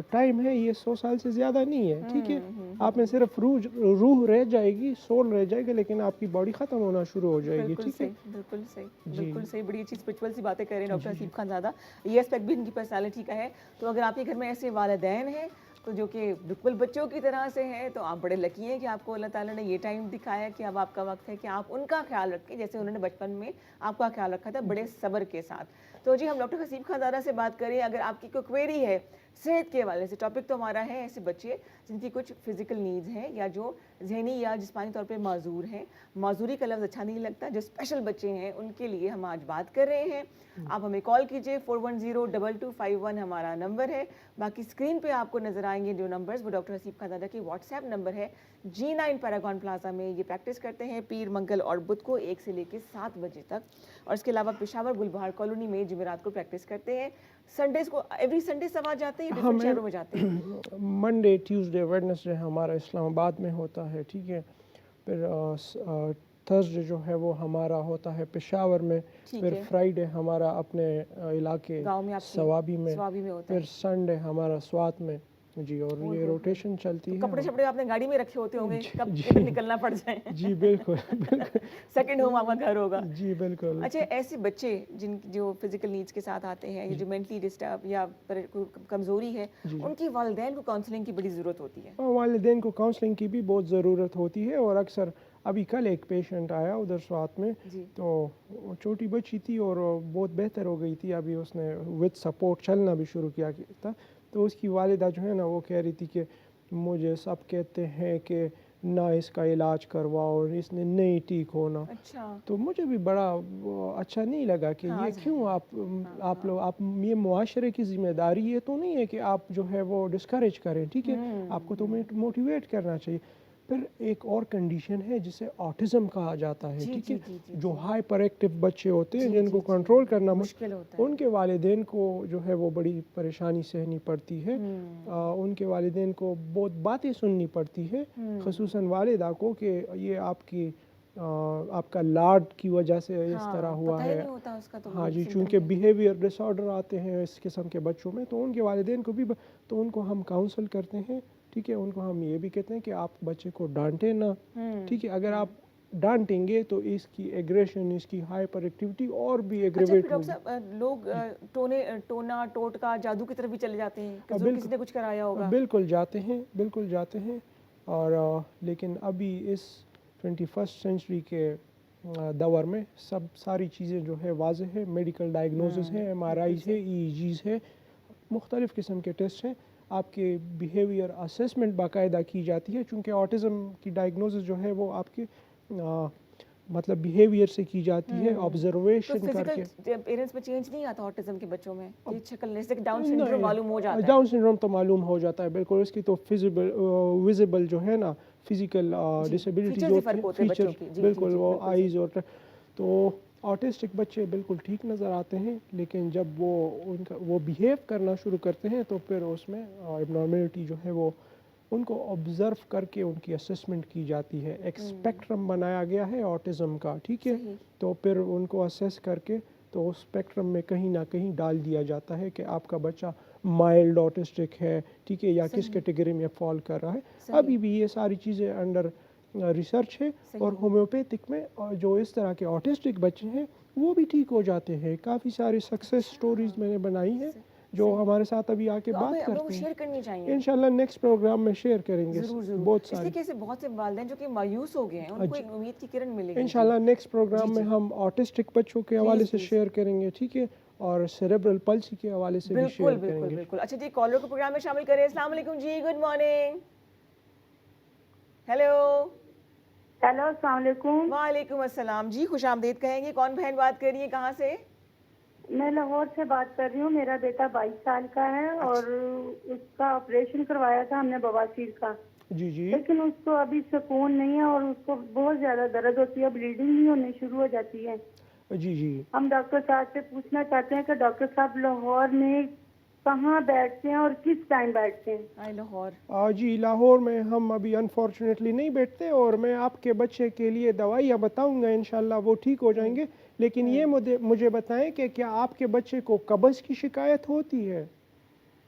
ٹائم ہے یہ 100 سال سے زیادہ نہیں ہے, ٹھیک ہے. آپ میں صرف روح رہ جائے گی, سول رہ جائے گا, لیکن آپ کی باڈی ختم ہونا شروع ہو جائے گی, ٹھیک ہے. بالکل صحیح, بڑی اچھی اسپرچول سی باتیں کر رہے ہیں ڈاکٹر حسیب خان زادہ. یہ اسپیکٹ بھی ان کی پرسنالٹی کا ہے. تو اگر آپ کے گھر میں ایسے والدین ہیں تو جو کہ بالکل بچوں کی طرح سے ہیں, تو آپ بڑے لکی ہیں کہ آپ کو اللہ تعالیٰ نے یہ ٹائم دکھایا کہ اب آپ کا وقت ہے کہ آپ ان کا خیال رکھیں جیسے انہوں نے بچپن میں آپ کا خیال رکھا تھا, بڑے صبر کے ساتھ. تو جی, ہم ڈاکٹر حسیب خان زادہ سے بات کریں. اگر آپ کی کوئی کویری ہے صحت کے حوالے سے, ٹاپک تو ہمارا ہے ایسے بچے جن کی کچھ فزیکل نیڈز ہیں یا جو ذہنی یا جسمانی طور پہ معذور ہیں. معذوری کا لفظ اچھا نہیں لگتا, جو اسپیشل بچے ہیں ان کے لیے ہم آج بات کر رہے ہیں. آپ ہمیں کال کیجئے, 410-2251 ہمارا نمبر ہے. باقی اسکرین پہ آپ کو نظر آئیں گے جو نمبرز, وہ ڈاکٹر حسیب خان زادہ کی واٹس ایپ نمبر ہے. G9 پیراگون پلازا میں یہ پریکٹس کرتے ہیں پیر, منگل اور بدھ کو 1 سے لے کے 7 بجے تک, اور اس کے علاوہ پشاور گلبہار کالونی میں جمعرات کو پریکٹس کرتے ہیں. سنڈیز کو ایوری سنڈے سب آ جاتے ہیں, ڈفرینٹ شہروں میں جاتے ہیں. منڈے, ٹیوزڈے, ویڈنسڈے ہمارا اسلام آباد میں ہوتا ہے, ٹھیک ہے. پھر تھرسڈے جو ہے وہ ہمارا ہوتا ہے پشاور میں، پھر فرائیڈے ہمارا اپنے علاقے سوابی میں، پھر سنڈے ہمارا سوات میں. جی، اور یہ روٹیشن چلتی ہے. کپڑے شپڑے آپ نے گاڑی میں رکھے ہوتے ہوں گے کب ادھر نکلنا پڑ جائے. جی بالکل بالکل، سیکنڈ ہوم آپ کا گھر ہوگا. جی بالکل. اچھا، ایسے بچے جو فزیکل نیڈس کے ساتھ آتے ہیں یا جو مینٹلی ڈسٹرب یا کمزوری ہے، ان کی والدین کو کاؤنسلنگ کی بڑی ضرورت ہوتی ہے. والدین کو کاؤنسلنگ کی بھی بہت ضرورت ہوتی ہے، اور اکثر ابھی کل ایک پیشنٹ آیا ادھر سوات میں، تو چھوٹی بچی تھی اور بہت بہتر ہو گئی تھی. ابھی اس نے وتھ سپورٹ چلنا بھی شروع کیا تھا. تو اس کی والدہ جو ہے نا وہ کہہ رہی تھی کہ مجھے سب کہتے ہیں کہ نہ اس کا علاج کرواؤ، اس نے نہیں ٹھیک ہونا. تو مجھے بھی بڑا اچھا نہیں لگا کہ یہ کیوں آپ لوگ یہ معاشرے کی ذمہ داری یہ تو نہیں ہے کہ آپ جو ہے وہ ڈسکریج کریں. ٹھیک ہے، آپ کو تو موٹیویٹ کرنا چاہیے. پھر ایک اور کنڈیشن ہے جسے آٹزم کہا جاتا ہے. ٹھیک ہے، جو ہائپر ایکٹیو بچے ہوتے ہیں جن کو کنٹرول کرنا مشکل ہوتا ہے، ان کے والدین کو جو ہے وہ بڑی پریشانی سہنی پڑتی ہے. ان کے والدین کو بہت باتیں سننی پڑتی ہے، خصوصاً والدہ کو، کہ یہ آپ کا لاڈ کی وجہ سے اس طرح ہوا ہے. ہاں جی، چونکہ بیہیویئر ڈس آرڈر آتے ہیں اس قسم کے بچوں میں، تو ان کے والدین کو بھی، تو ان کو ہم کاؤنسل کرتے ہیں. ٹھیک ہے، ان کو ہم یہ بھی کہتے ہیں کہ آپ بچے کو ڈانٹیں نہ. ٹھیک ہے، اگر آپ ڈانٹیں گے تو اس کی ایگریشن، اس کی ہائپر ایکٹیویٹی اور بھی ایگریویٹ ہوگی. لوگ ٹونا ٹوٹکا جادو کی طرف بھی چلے جاتے ہیں، کسی نے کچھ کرایا ہوگا. بالکل جاتے ہیں، بالکل جاتے ہیں. اور لیکن ابھی اس 21 سینچری کے دور میں ساری چیزیں جو ہے واضح ہے. میڈیکل ڈائگنوسس ہے، MRIs ہے، EEGs ہے، مختلف قسم کے ٹیسٹ ہیں. آپ کے بیہیویئر اسیسمنٹ باقاعدہ کی جاتی ہے، چونکہ آٹزم کی ڈائگنوسس جو ہے وہ آپ کے مطلب بیہیویئر سے کی جاتی ہے، آبزرویشن کر کے. پیرنٹس میں چینج نہیں آتا آٹزم کے بچوں میں؟ یہ شکل جیسے ڈاؤن سنڈروم معلوم ہو جاتا ہے. ڈاؤن سنڈروم تو معلوم ہو جاتا ہے بالکل. اس کی تو ویزیبل جو ہے نا فزیکل ڈسیبلٹی جو فیچر، بالکل وہ آئیز اور تو آٹسٹک بچے بالکل ٹھیک نظر آتے ہیں، لیکن جب وہ بیہیو کرنا شروع کرتے ہیں تو پھر اس میں ابنارمیلٹی جو ہے وہ ان کو آبزرو کر کے ان کی اسیسمنٹ کی جاتی ہے. ایک اسپیکٹرم بنایا گیا ہے آٹزم کا. ٹھیک ہے، تو پھر ان کو اسیس کر کے تو اس اسپیکٹرم میں کہیں نہ کہیں ڈال دیا جاتا ہے کہ آپ کا بچہ مائلڈ آٹسٹک ہے. ٹھیک ہے، یا کس کیٹیگری میں فال کر رہا ہے. ابھی بھی یہ ساری چیزیں انڈر ریسرچ ہے. اور ہومیوپیتھک میں جو اس طرح کے آٹسٹک بچے ہیں وہ بھی ٹھیک ہو جاتے ہیں. کافی ساری سکسیس سٹوریز میں نے بنائی ہیں جو ہمارے ساتھ ابھی آ کے بات کرتے ہیں. شیئر کرنی چاہیے انشاءاللہ نیکسٹ پروگرام میں شیئر کریں گے. بہت سارے اس لیے بہت سے والدین جو کہ مایوس ہو گئے ہیں ان کو ایک امید کی کرن ملے گی. انشاءاللہ نیکسٹ پروگرام میں ہم آٹسٹک بچوں کے حوالے سے شیئر کریں گے. ٹھیک ہے، اور سیریبرل پلسی کے حوالے سے بھی شیئر کریں گے. بالکل. اچھا جی، کالر کو پروگرام میں شامل کریں. السلام علیکم جی، گڈ مارننگ. ہیلو. ہیلو، السلام علیکم. وعلیکم السلام جی، خوش آمدید کہیں گے. کون بہن بات کر رہی ہے، کہاں سے؟ میں لاہور سے بات کر رہی ہوں. میرا بیٹا 22 سال کا ہے اور اس کا آپریشن کروایا تھا ہم نے بواسیر کا. جی جی. لیکن اس کو ابھی سکون نہیں ہے اور اس کو بہت زیادہ درد ہوتی ہے، بلیڈنگ بھی ہونی شروع ہو جاتی ہے. جی جی. ہم ڈاکٹر صاحب سے پوچھنا چاہتے ہیں کہ ڈاکٹر صاحب لاہور میں کہاں بیٹھتے ہیں اور کس ٹائم بیٹھتے ہیں؟ لاہور جی، لاہور میں ہم ابھی انفارچونیٹلی نہیں بیٹھتے، اور میں آپ کے بچے کے لیے دوائیاں بتاؤں گا، انشاءاللہ وہ ٹھیک ہو جائیں گے. لیکن یہ مجھے بتائیں کہ کیا آپ کے بچے کو قبض کی شکایت ہوتی ہے؟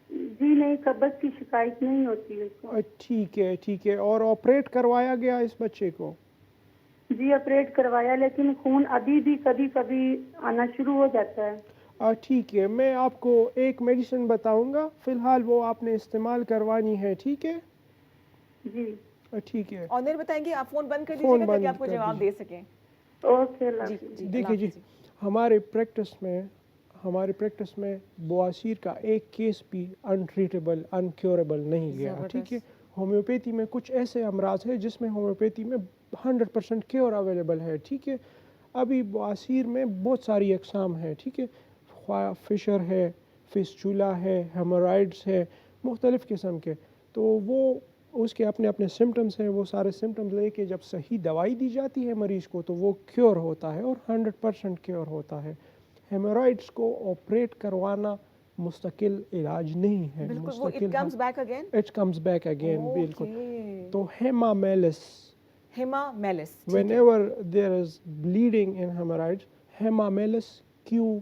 جی نہیں، قبض کی شکایت نہیں ہوتی ہے. ٹھیک ہے ٹھیک ہے. اور آپریٹ کروایا گیا اس بچے کو؟ جی آپریٹ کروایا، لیکن خون ابھی بھی کبھی کبھی آنا شروع ہو جاتا ہے. ٹھیک ہے، میں آپ کو ایک میڈیسن بتاؤں گا، فی الحال وہ آپ نے استعمال کروانی ہے. ٹھیک ہے جی ٹھیک ہے. اور بتائیں گے آپ فون بند کر دیجیے گا تاکہ آپ کو جواب دے سکیں. اوکے. دیکھیے جی، ہمارے پریکٹس میں بواسیر کا ایک کیس بھی انٹریٹیبل انکیوریبل نہیں گیا. ٹھیک ہے، ہومیوپیتھی میں کچھ ایسے امراض ہیں جس میں ہومیوپیتھی میں 100% کیور اویلیبل ہے. ٹھیک ہے، ابھی بواسیر میں بہت ساری اقسام ہیں. ٹھیک ہے، فشر ہے، فسچولا ہے، ہیمورائڈس ہے، مختلف قسم کے. تو وہ اس کے اپنے اپنے سمٹمز ہیں. وہ سارے سمٹمز لے کے جب صحیح دوائی دی جاتی ہے مریض کو تو وہ کیور ہوتا ہے، اور 100% کیور ہوتا ہے. ہیمورائڈس کو آپریٹ کروانا مستقل علاج نہیں ہے. It comes back again. بالکل. تو ہیمامیلس Hemamelis. Whenever there is bleeding in hemorrhoids, Hemamelis Q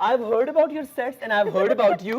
I've heard about your sets and I've heard about you,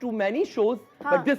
to many shows, but this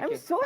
I'm so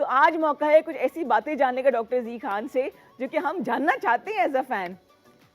تو آج موقع ہے کچھ ایسی باتیں جاننے کا ڈاکٹر زی خان سے جو کہ ہم جاننا چاہتے ہیں ایز اے فین.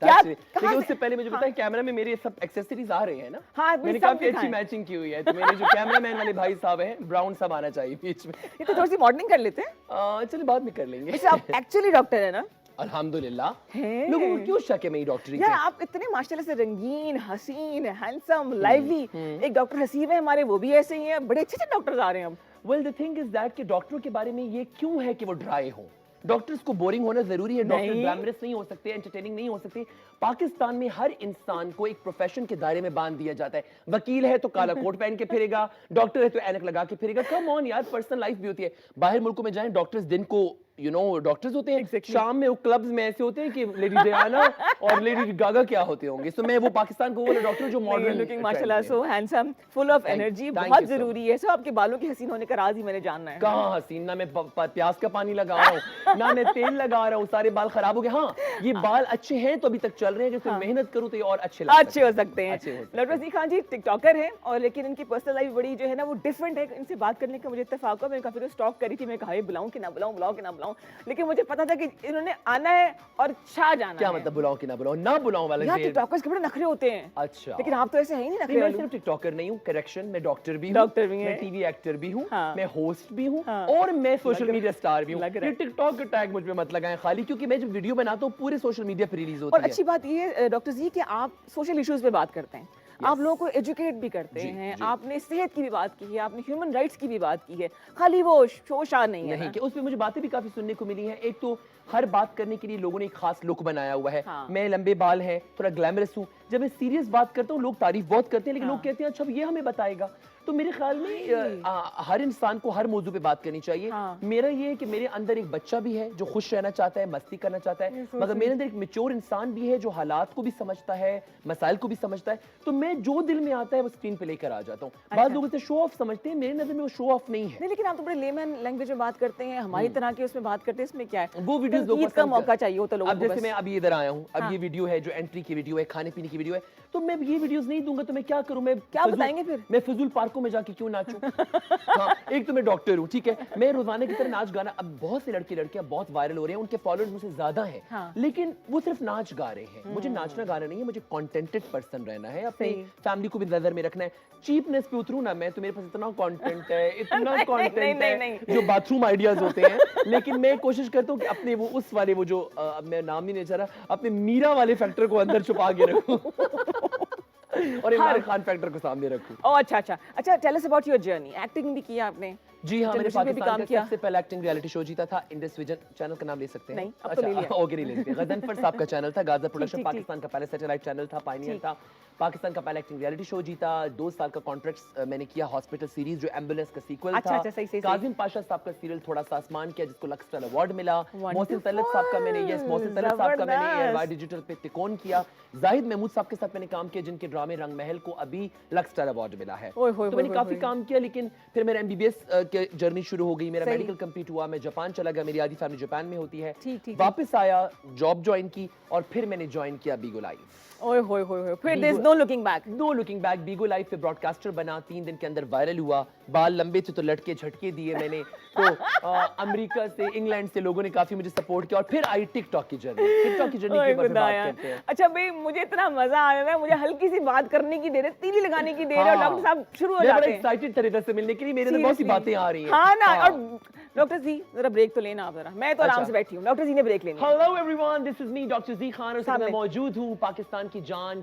لیکن اس سے پہلے مجھے بتائیں کیمرہ میں میرے سب ایکسیسریز آ رہے ہیں نا. ہاں میں نے کافی اچھی میچنگ کی ہوئی ہے, تو میرے جو کیمرہ مین والے بھائی صاحب ہیں براؤن سب آنا چاہیے بیچ میں. یہ تو تھوڑی سی ماڈلنگ کر لیتے ہیں, چلیے بعد میں کر لیں گے. ویسے آپ ایکچولی ڈاکٹر ہیں نا؟ الحمدللہ. لوگوں کو کیوں شک ہے میری ڈاکٹری یار آپ اتنے ماشاءاللہ سے رنگین, حسین, ہینڈسم, لائیولی. ایک ڈاکٹر حسیب ہے ہمارے, وہ بھی ایسے ہی ہیں, بڑے اچھے اچھے ڈاکٹرز آ رہے ہیں اب. Well the thing is that کہ ڈاکٹروں کے بارے میں یہ کیوں ہے کہ وہ ڈرائی ہوں. ڈاکٹرز کو بورنگ ہونا ضروری ہے, ڈاکٹر گلیمرس نہیں ہو سکتے, انٹرٹیننگ نہیں ہو سکتے. پاکستان میں ہر انسان کو ایک پروفیشن کے دائرے میں باندھ دیا جاتا ہے. وکیل ہے تو کالا کوٹ پہن کے پھرے گا, ڈاکٹر ہے تو اینک لگا کے پھرے گا. کم آن یار, پرسنل لائف بھی ہوتی ہے. باہر ملکوں میں جائیں, ڈاکٹرز دن کو ڈاکٹرز ہوتے ہیں, شام میں وہ کلبز میں ایسے ہوتے ہیں کہ لیڈی ڈیانا اور لیڈی گاگا کیا ہوتے ہوں گے. سو میں وہ پاکستان کو وہ ڈاکٹر جو ماڈرن لکنگ ماشاءاللہ سو ہینڈسم, فل آف انرجی, بہت ضروری ہے. سو آپ کے بالوں کی حسین ہونے کا راز ہی میں نے جاننا ہے. کہاں حسین, نہ میں پیاز کا پانی لگا رہا ہوں, نہ میں تیل لگا رہا ہوں, سارے بال خراب ہو گئے. ہاں یہ بال اچھے ہیں تو ابھی تک چل رہے ہیں, جیسے محنت کروں تو یہ اور اچھے ہو سکتے ہیں. ڈاکٹر زی خان جی ٹک ٹاکر ہیں, اور لیکن ان کی پرسنل لائف بڑی جو ہے نا وہ ڈفرینٹ ہے. ان سے بات کرنے کا مجھے اتفاق ہوا, میں کافی روز اسٹاک کری تھی, میں کہا بلاؤں کہ نہ بلاؤں, بلاؤں کہ نہ بلاؤں, لیکن مجھے پتا تھا کہ انہوں نے آنا ہے اور چھا جانا ہے. کیا مطلب بلاؤں کہ نہ بلاؤں؟ نہ بلاؤں والا ٹک ٹاکرز کے بڑے نخرے ہوتے ہیں. اچھا, لیکن آپ تو ایسے ہیں ہی نہیں نخرے. میں صرف ٹک ٹاکر نہیں ہوں, کریکشن, میں ڈاکٹر بھی ہوں, میں ٹی وی ایکٹر بھی ہوں, میں ہوسٹ بھی ہوں, اور میں سوشل میڈیا اسٹار بھی ہوں. یہ ٹک ٹاک کا ٹیگ مجھ پہ مت لگائیں خالی, کیونکہ میں جب ویڈیو بناتا ہوں پورے سوشل میڈیا پہ ریلیز ہوتی ہے. اور اچھی بات یہ ہے ڈاکٹر زی کہ آپ سوشل ایشوز پہ بات کرتے ہیں, آپ لوگوں کو ایجوکیٹ بھی کرتے ہیں, آپ نے صحت کی بھی بات کی ہے, آپ نے ہیومن رائٹس کی بھی بات کی ہے, خالی وہ شو شاہ نہیں ہے کہ اس پہ مجھے باتیں بھی کافی سننے کو ملی ہیں. ایک تو ہر بات کرنے کے لیے لوگوں نے ایک خاص لک بنایا ہوا ہے. میں لمبے بال ہیں, تھوڑا گلیمرس ہوں, جب میں سیریس بات کرتا ہوں لوگ تعریف بہت کرتے ہیں, لیکن لوگ کہتے ہیں اچھا یہ ہمیں بتائے گا. تو میرے خیال میں ہر انسان کو ہر موضوع پہ بات کرنی چاہیے. میرا یہ ہے کہ میرے اندر ایک بچہ بھی ہے جو خوش رہنا چاہتا ہے, مستی کرنا چاہتا ہے, مگر میرے اندر ایک میچور انسان بھی ہے جو حالات کو بھی سمجھتا ہے, مسائل کو بھی سمجھتا ہے. تو میں جو دل میں آتا ہے وہ اسکرین پہ لے کر آ جاتا ہوں. بعض لوگ اسے شو آف سمجھتے ہیں, میرے نظر میں وہ شو آف نہیں ہے. لیکن آپ تو بڑے لیمن لینگویج میں بات کرتے ہیں, ہماری طرح کے اس میں بات کرتے ہیں, اس میں کیا ہے وہ ویڈیوز لوگوں کا موقع چاہیے ہوتا ہے لوگوں کو. اب جیسے میں ابھی ادھر آیا ہوں, اب یہ ویڈیو ہے جو انٹری کی ویڈیو ہے, کھانے پینے کی ویڈیو ہے, تو میں یہ ویڈیوز نہیں دوں گا تو میں کیا کروں؟ میں کیا بتائیں گے پھر؟ میں فضول پارکوں میں جا کے کیوں ناچوں؟ ہاں ایک تو میں ڈاکٹر ہوں, ٹھیک ہے, میں روزانہ کی طرح ناچ گانا, اب بہت سے لڑکے لڑکیاں بہت وائرل ہو رہے ہیں, ان کے فالوورز مجھ سے زیادہ ہیں, لیکن وہ صرف ناچ گا رہے ہیں. مجھے ناچنا گانا نہیں ہے, مجھے کانٹینٹڈ پرسن رہنا ہے, اپنی فیملی کو بھی نظر میں رکھنا ہے. چیپنس پہ اتروں نا میں, تو میرے پاس اتنا کانٹینٹ ہے, اتنا کانٹینٹ ہے جو باتھ روم آئیڈیاز ہوتے ہیں, لیکن میں کوشش کرتا ہوں کہ اپنے وہ اس والے وہ جو میں نام نہیں چاہ رہا, اپنے میرا والے فیکٹر کو اندر چھپا کے رکھوں اور عمران خان فیکٹر کو سامنے رکھوں. اچھا tell us about your journey. Acting بھی کیا آپ نے؟ جی ہاں, میں نے پاکستان کا سب سے پہلا ایکٹنگ ریئلٹی شو جیتا تھا. انڈس ویژن چینل کا نام لے سکتے ہیں؟ اوکے نہیں لے سکتے. غضنفر صاحب کا چینل تھا, غازہ پروڈکشن, پاکستان کا پہلا سیٹلائٹ چینل تھا, پائنیئر تھا. پاکستان کا پہلا ایکٹنگ ریئلٹی شو جیتا. 2 سال کا کانٹریکٹ میں نے کیا ہاسپٹل سیریز جو ایمبولینس کا سیکول تھا. کاظم پاشا صاحب کا سیریل تھوڑا سا آسمان کیا, جس کو لکس اسٹار ایوارڈ ملا. محسن طلعت صاحب کا میں نے محسن طلعت صاحب کا میں نے وائی ڈیجیٹل پہ تکون کیا. زاہد محمود صاحب کے ساتھ میں نے کام کیا, جن کے ڈرامے رنگ محل کو ابھی لکس اسٹار ایوارڈ ملا ہے. تو میں نے کافی کام کیا, لیکن پھر میرا MBBS کی جرنی شروع ہو گئی, میرا میڈیکل کمپلیٹ ہوا, میں جاپان چلا گیا, میری آدھی فیملی جاپان میں ہوتی ہے. واپس آیا, جاب جوائن کی, اور پھر میں نے جوائن کیا بیگو لائف. پھر there is no looking back. No looking back. Bigo live پہ براڈ کاسٹر بنا, 3 دن کے اندر وائرل ہوا. بال لمبے تھے تو لٹکے جھٹکے دیے میں نے, تو امریکہ سے, انگلینڈ سے لوگوں نے کافی مجھے سپورٹ کیا, اور پھر آئی ٹک ٹاک کی جرنی. ٹک ٹاک کی جرنی کے بارے میں بات کرتے ہیں. اچھا بھائی, مجھے اتنا مزہ آ رہا ہے, مجھے ہلکی سی بات کرنے کی دیر ہے, تیلی لگانے کی دیر ہے, اور ڈاکٹر صاحب شروع ہو جاتے ہیں. میں بڑا ایکسائٹڈ تھا ریدا سے ملنے کے لیے, میرے اندر بہت سی باتیں آ رہی ہیں. ہاں نا, اور ڈاکٹر زی ذرا بریک تو لینا آپ ذرا, میں تو آرام سے بیٹھی ہوں, ڈاکٹر زی نے بریک لینی. ہیلو ایوری ون, دس از می ڈاکٹر زی خان, اور میں موجود ہوں پاکستان کی جان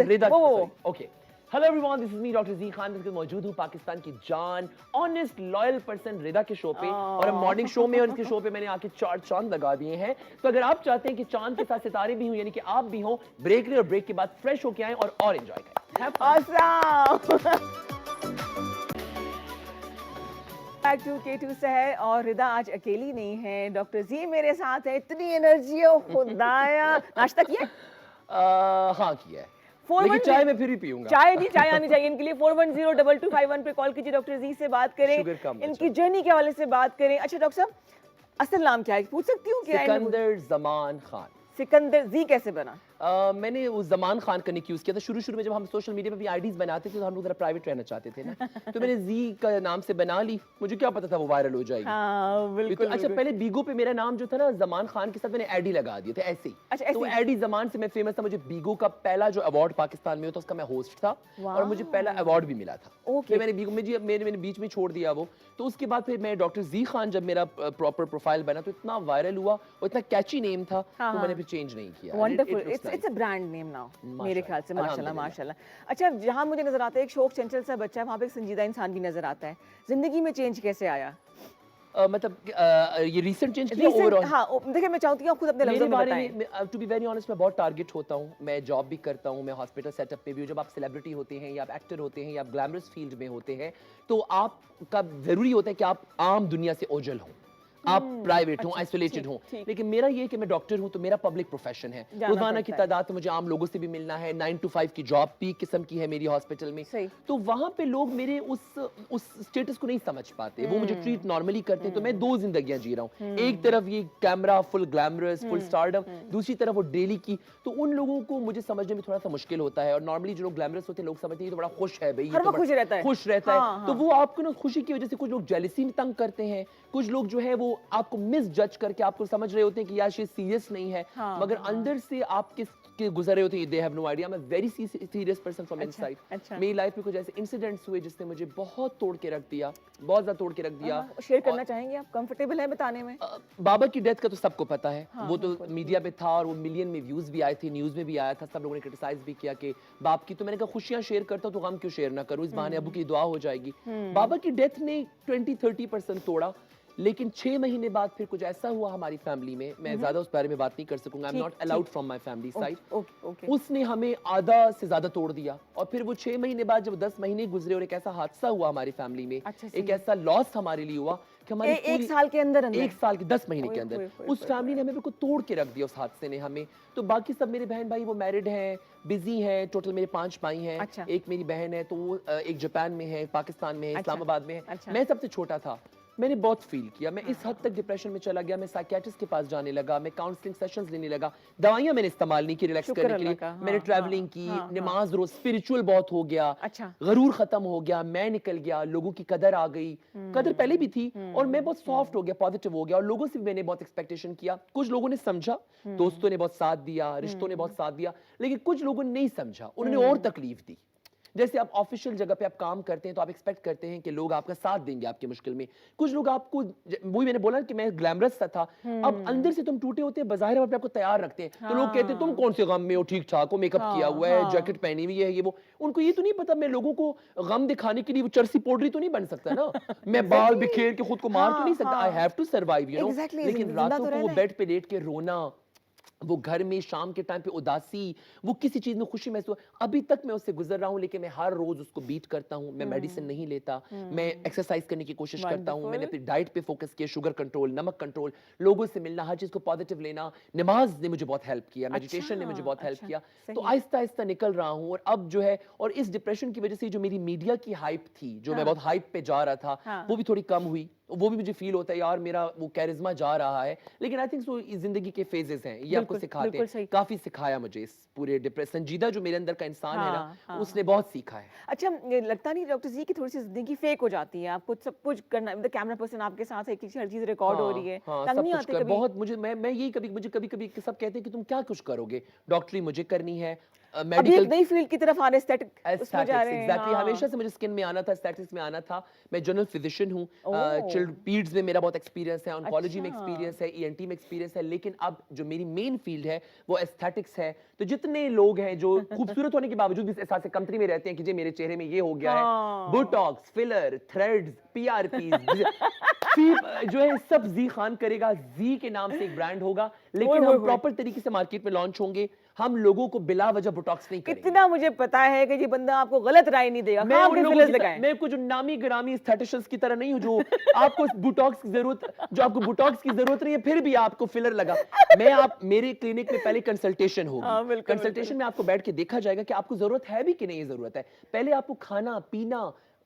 ریدا. اوکے, ہیلو ایوری ون, دس از می ڈاکٹر زی خان, موجود ہوں پاکستان کی جان آنےسٹ لائل پرسن ریدا کے شو پہ, اور مارننگ شو میں اور اس کے شو پہ میں نے آ کے 4 چاند لگا دیے ہیں. تو اگر آپ چاہتے ہیں کہ چاند کے ساتھ ستارے بھی ہوں, یعنی کہ آپ بھی ہوں, بریک لیں اور بریک کے بعد فریش ہو کے آئیں اور انجوائے کریں. بیک ٹو K2 سحر, اور ردا آج اکیلی نہیں ہے, ڈاکٹر زی میرے ساتھ ہے. اتنی انرجی ہو خدایا. ناشتہ کیا؟ ہاں کیا ہے, لیکن چائے میں پھر ہی پیوں گا. چائے نہیں, چائے آنی چاہیے ان کے لیے. 4102251 پہ کال کیجیے, ڈاکٹر زی سے بات کریں, ان کی جرنی کے حوالے سے بات کریں. اچھا ڈاکٹر صاحب, اصل نام کیا ہے پوچھ سکتی ہوں؟ کیا؟ سکندر زمان خان. سکندر زی کیسے بنا؟ میں نے وہ زمان خان کا نک یوز کیا تھا شروع میں جب ہم سوشل میڈیا پہ بھی آئی ڈیز بناتے تھے تو ہم لوگ ذرا پرائیویٹ رہنا چاہتے تھے نا تو میں نے زی کا نام سے بنا لی, مجھے کیا پتا تھا وہ وائرل ہو جائے گی. اچھا پہلے بیگو پہ میرا نام جو تھا نا زمان خان کے ساتھ میں نے ایڈی لگا دیا تھا ایسے ہی, تو ایڈی زمان سے میں فیمس تھا. مجھے بیگو کا پہلا جو ایوارڈ پاکستان میں ہوتا اس کا میں ہوسٹ تھا اور مجھے پہلا ایوارڈ بھی ملا تھا. پھر میں نے بیگو میں نے بیچ میں چھوڑ دیا وہ, تو اس کے بعد پھر میں ڈاکٹر زی خان جب میرا پراپر پروفائل بنا تو اتنا وائرل ہوا اور اتنا کیچی نیم تھا تو میں نے پھر چینج نہیں کیا. Wonderful, it's a brand name now میرے خیال سے. ماشاءاللہ ماشاءاللہ. اچھا جہاں مجھے نظر آتا ہے ایک شوق چنچل سا بچہ ہے, وہاں پہ ایک سنجیدہ انسان بھی نظر آتا ہے. زندگی میں چینج کیسے آیا؟ مطلب یہ ریسنٹ چینج کیا اوور آل؟ ہاں دیکھیں میں چاہتی ہوں آپ خود اپنے لفظوں میں بتائیں. ٹو بی ویری آنیسٹ میں بہت ٹارگٹ ہوتا ہوں, میں جاب بھی کرتا ہوں, میں ہاسپٹل سیٹ اپ پہ بھی ہوں. جب آپ سیلیبریٹی ہوتے ہیں یا آپ ایکٹر ہوتے ہیں یا آپ گلیمرس فیلڈ میں ہوتے ہیں تو آپ کا ضروری ہوتا ہے کہ آپ عام دنیا سے اوجھل ہوں, آپ پرائیویٹ ہوں, آئسولیٹڈ ہوں. لیکن میرا یہ کہ میں ڈاکٹر ہوں تو میرا پبلک پروفیشن ہے, روزانہ کی تعداد تو مجھے عام لوگوں سے بھی ملنا ہے. 9 to 5 کی جاب بھی قسم کی ہے میری ہاسپٹل میں, تو وہاں پہ لوگ میرے اس اسٹیٹس کو نہیں سمجھ پاتے, وہ مجھے ٹریٹ نارملی کرتے ہیں. تو میں 2 زندگیاں جی رہا ہوں, ایک طرف یہ کیمرہ فل گلیمرس فل اسٹارڈم, دوسری طرف وہ ڈیلی کی. تو ان لوگوں کو مجھے سمجھنے میں تھوڑا سا مشکل ہوتا ہے. اور نارملی جو لوگ گلیمرس ہوتے ہیں لوگ سمجھتے ہیں یہ تو بڑا خوش ہے بھائی, خوش رہتا ہے. تو وہ آپ کو نا خوشی کی وجہ سے کچھ لوگ جیلسی میں تنگ کرتے ہیں, کچھ لوگ جو ہے وہ آپ کو مس جج کر کے آپ کو سمجھ رہے ہوتے ہیں کہ یار یہ سیریس نہیں ہے, مگر اندر سے آپ کس کے گزر رہے ہوتے ہیں, they have no idea. I'm a very serious person from inside. میری لائف میں کچھ ایسے انسیڈنٹس ہوئے جس نے مجھے بہت توڑ کے رکھ دیا, بہت زیادہ توڑ کے رکھ دیا. شیئر کرنا چاہیں گے آپ؟ کمفرٹیبل ہے بتانے میں؟ بابا کی ڈیتھ کا تو سب کو پتا ہے, وہ تو میڈیا پہ تھا اور وہ ملین میں ویوز بھی آئے تھے, نیوز میں بھی آیا تھا, سب لوگوں نے کرٹیسائز بھی کیا کہ باپ کی. تو میں نے کہا خوشیاں شیئر کرتا ہوں تو غم کیوں شیئر نہ کروں, اس بہانے ابو کی دعا ہو جائے گی. بابا کی ڈیتھ نے 20-30% توڑا, لیکن 6 مہینے بعد پھر کچھ ایسا ہوا ہماری فیملی میں, میں زیادہ اس بارے میں بات نہیں کر سکوں گا, I'm not allowed from my family side. اس نے ہمیں آدھا سے زیادہ توڑ دیا. اور پھر وہ 6 مہینے بعد جب 10 مہینے گزرے اور ایک ایسا حادثہ ہوا ہماری فیملی میں, ایک ایسا لاس ہمارے لیے ہوا کہ ہماری ایک سال کے اندر 1 سال کے 10 مہینے کے اندر اس فیملی نے ہمیں بالکل توڑ کے رکھ دیا, اس حادثے نے ہمیں. تو باقی سب میرے بہن بھائی وہ میرڈ ہیں, بزی ہیں, ٹوٹل میرے 5 بھائی ہیں. ایک میری بہن ہے تو وہ ایک جاپان میں ہے, پاکستان میں ہے, اسلام آباد میں ہے. میں سب سے چھوٹا تھا. میں نے بہت فیل کیا, میں اس حد تک ڈپریشن میں چلا گیا, میں سائیکیٹرسٹ کے پاس جانے لگا, میں کاؤنسلنگ سیشنز لینے لگا, دوائیاں میں نے استعمال نہیں کی ریلیکس کرنے کے لیے, میں نے ٹریولنگ کی, نماز روز, اسپرچول بہت ہو گیا, غرور ختم ہو گیا, میں نکل گیا, لوگوں کی قدر آ گئی. قدر پہلے بھی تھی اور میں بہت سافٹ ہو گیا, پازیٹیو ہو گیا, اور لوگوں سے بھی میں نے بہت ایکسپیکٹیشن کیا. کچھ لوگوں نے سمجھا, دوستوں نے بہت ساتھ دیا, رشتوں نے بہت ساتھ دیا, لیکن کچھ لوگوں نے نہیں سمجھا, انہوں نے اور تکلیف دی. جیسے آپ آفیشیل جگہ پہ آپ کام کرتے ہیں تو آپ ایکسپیکٹ کرتے ہیں کہ لوگ آپ کا ساتھ دیں گے آپ کی مشکل میں. کچھ لوگ آپ کو, وہی میں نے بولا کہ میں گلیمرس سا تھا, اب اندر سے تم ٹوٹے ہوتے ہیں, بظاہر آپ کو تیار رکھتے ہیں, تو لوگ کہتے ہیں تم کون سے غم میں ہو, ٹھیک ٹھاک ہو, میک اپ کیا ہوا ہے, جیکٹ پہنی ہوئی ہے, یہ وہ. ان کو یہ تو نہیں پتا میں لوگوں کو غم دکھانے کے لیے وہ چرسی پوڈری تو نہیں بن سکتا نا, میں بال بکھیر کے خود کو مار تو نہیں سکتا. I have to survive you know. لیکن راتوں کو وہ بیڈ پہ لیٹ کے رونا, وہ گھر میں شام کے ٹائم پہ اداسی, وہ کسی چیز میں خوشی محسوس, ابھی تک میں اس سے گزر رہا ہوں. لیکن میں ہر روز اس کو بیٹ کرتا ہوں, میں میڈیسن نہیں لیتا, میں ایکسرسائز کرنے کی کوشش کرتا ہوں, میں نے اپنی ڈائٹ پہ فوکس کیا, شوگر کنٹرول, نمک کنٹرول, لوگوں سے ملنا, ہر چیز کو پازیٹیو لینا. نماز نے مجھے بہت ہیلپ کیا, میڈیٹیشن نے مجھے بہت ہیلپ کیا. تو آہستہ آہستہ نکل رہا ہوں. اور اب جو ہے, اور اس ڈپریشن کی وجہ سے جو میری میڈیا کی ہائپ تھی, جو میں بہت ہائپ پہ جا رہا تھا, وہ بھی تھوڑی کم ہوئی. وہ بھی مجھے فیل ہوتا ہے یار میرا وہ کیرزما جا رہا ہے. لیکن آئی تھنک سو زندگی کے فیزز ہیں, یہ آپ کو سکھاتے ہیں. کافی سکھایا مجھے اس پورے ڈپریشن. سنجیدہ جو میرے اندر کا انسان ہے نا, اس نے بہت سیکھا ہے. اچھا لگتا نہیں ڈاکٹر جی کہ تھوڑی سی زندگی فیک ہو جاتی ہے, آپ کو سب کچھ کرنا, کیمرہ پرسن آپ کے ساتھ ہے, ہر چیز ریکارڈ ہو رہی ہے, تنگ نہیں آتے کبھی؟ بہت مجھے, میں یہی کبھی کبھی سب کہتے ہیں کہ تم کیا کچھ کرو گے, ڈاکٹری مجھے کرنی ہے, میڈیکل نئی فیلڈ کی طرف آنے, اسٹیٹک میں جا رہے ہیں. ایگزیکٹلی, ہمیشہ سے مجھے اسکن میں آنا تھا, اسٹیٹکس میں آنا تھا. میں جنرل فزیشین ہوں, پیڈز میں میرا بہت ایکسپیرینس ہے, آنکولوجی میں ایکسپیرینس ہے, ای این ٹی میں ایکسپیرینس ہے. لیکن اب جو میری مین فیلڈ ہے وہ ایستھیٹکس ہے. تو جتنے لوگ ہیں جو خوبصورت ہونے کے باوجود بھی احساس کمتری میں رہتے ہیں کہ جی میرے چہرے میں یہ ہو گیا ہے, botox, filler, threads, P R Ps, جو ہے سب زی خان کرے گا. زی کے نام سے ایک برانڈ ہوگا, لیکن ہم پراپر طریقے سے مارکیٹ میں لانچ ہوں گے. ہم لوگوں کو بلا وجہ بوٹاکس نہیں کریں گے. اتنا مجھے پتا ہے کہ یہ بندہ آپ کو غلط رائے نہیں دے گا. میں کچھ نامی گرامی اسٹیٹشنز کی طرح نہیں ہوں جو آپ کو بوٹاکس کی ضرورت, جو آپ کو بوٹاکس کی ضرورت نہیں ہے پھر بھی آپ کو فلر لگا. میں آپ میرے کلینک میں پہلے کنسلٹیشن ہوگی. کنسلٹیشن میں آپ کو بیٹھ کے دیکھا جائے گا کہ آپ کو ضرورت ہے بھی کہ نہیں ضرورت ہے. پہلے آپ کو کھانا پینا,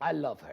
I love her,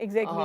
Exactly.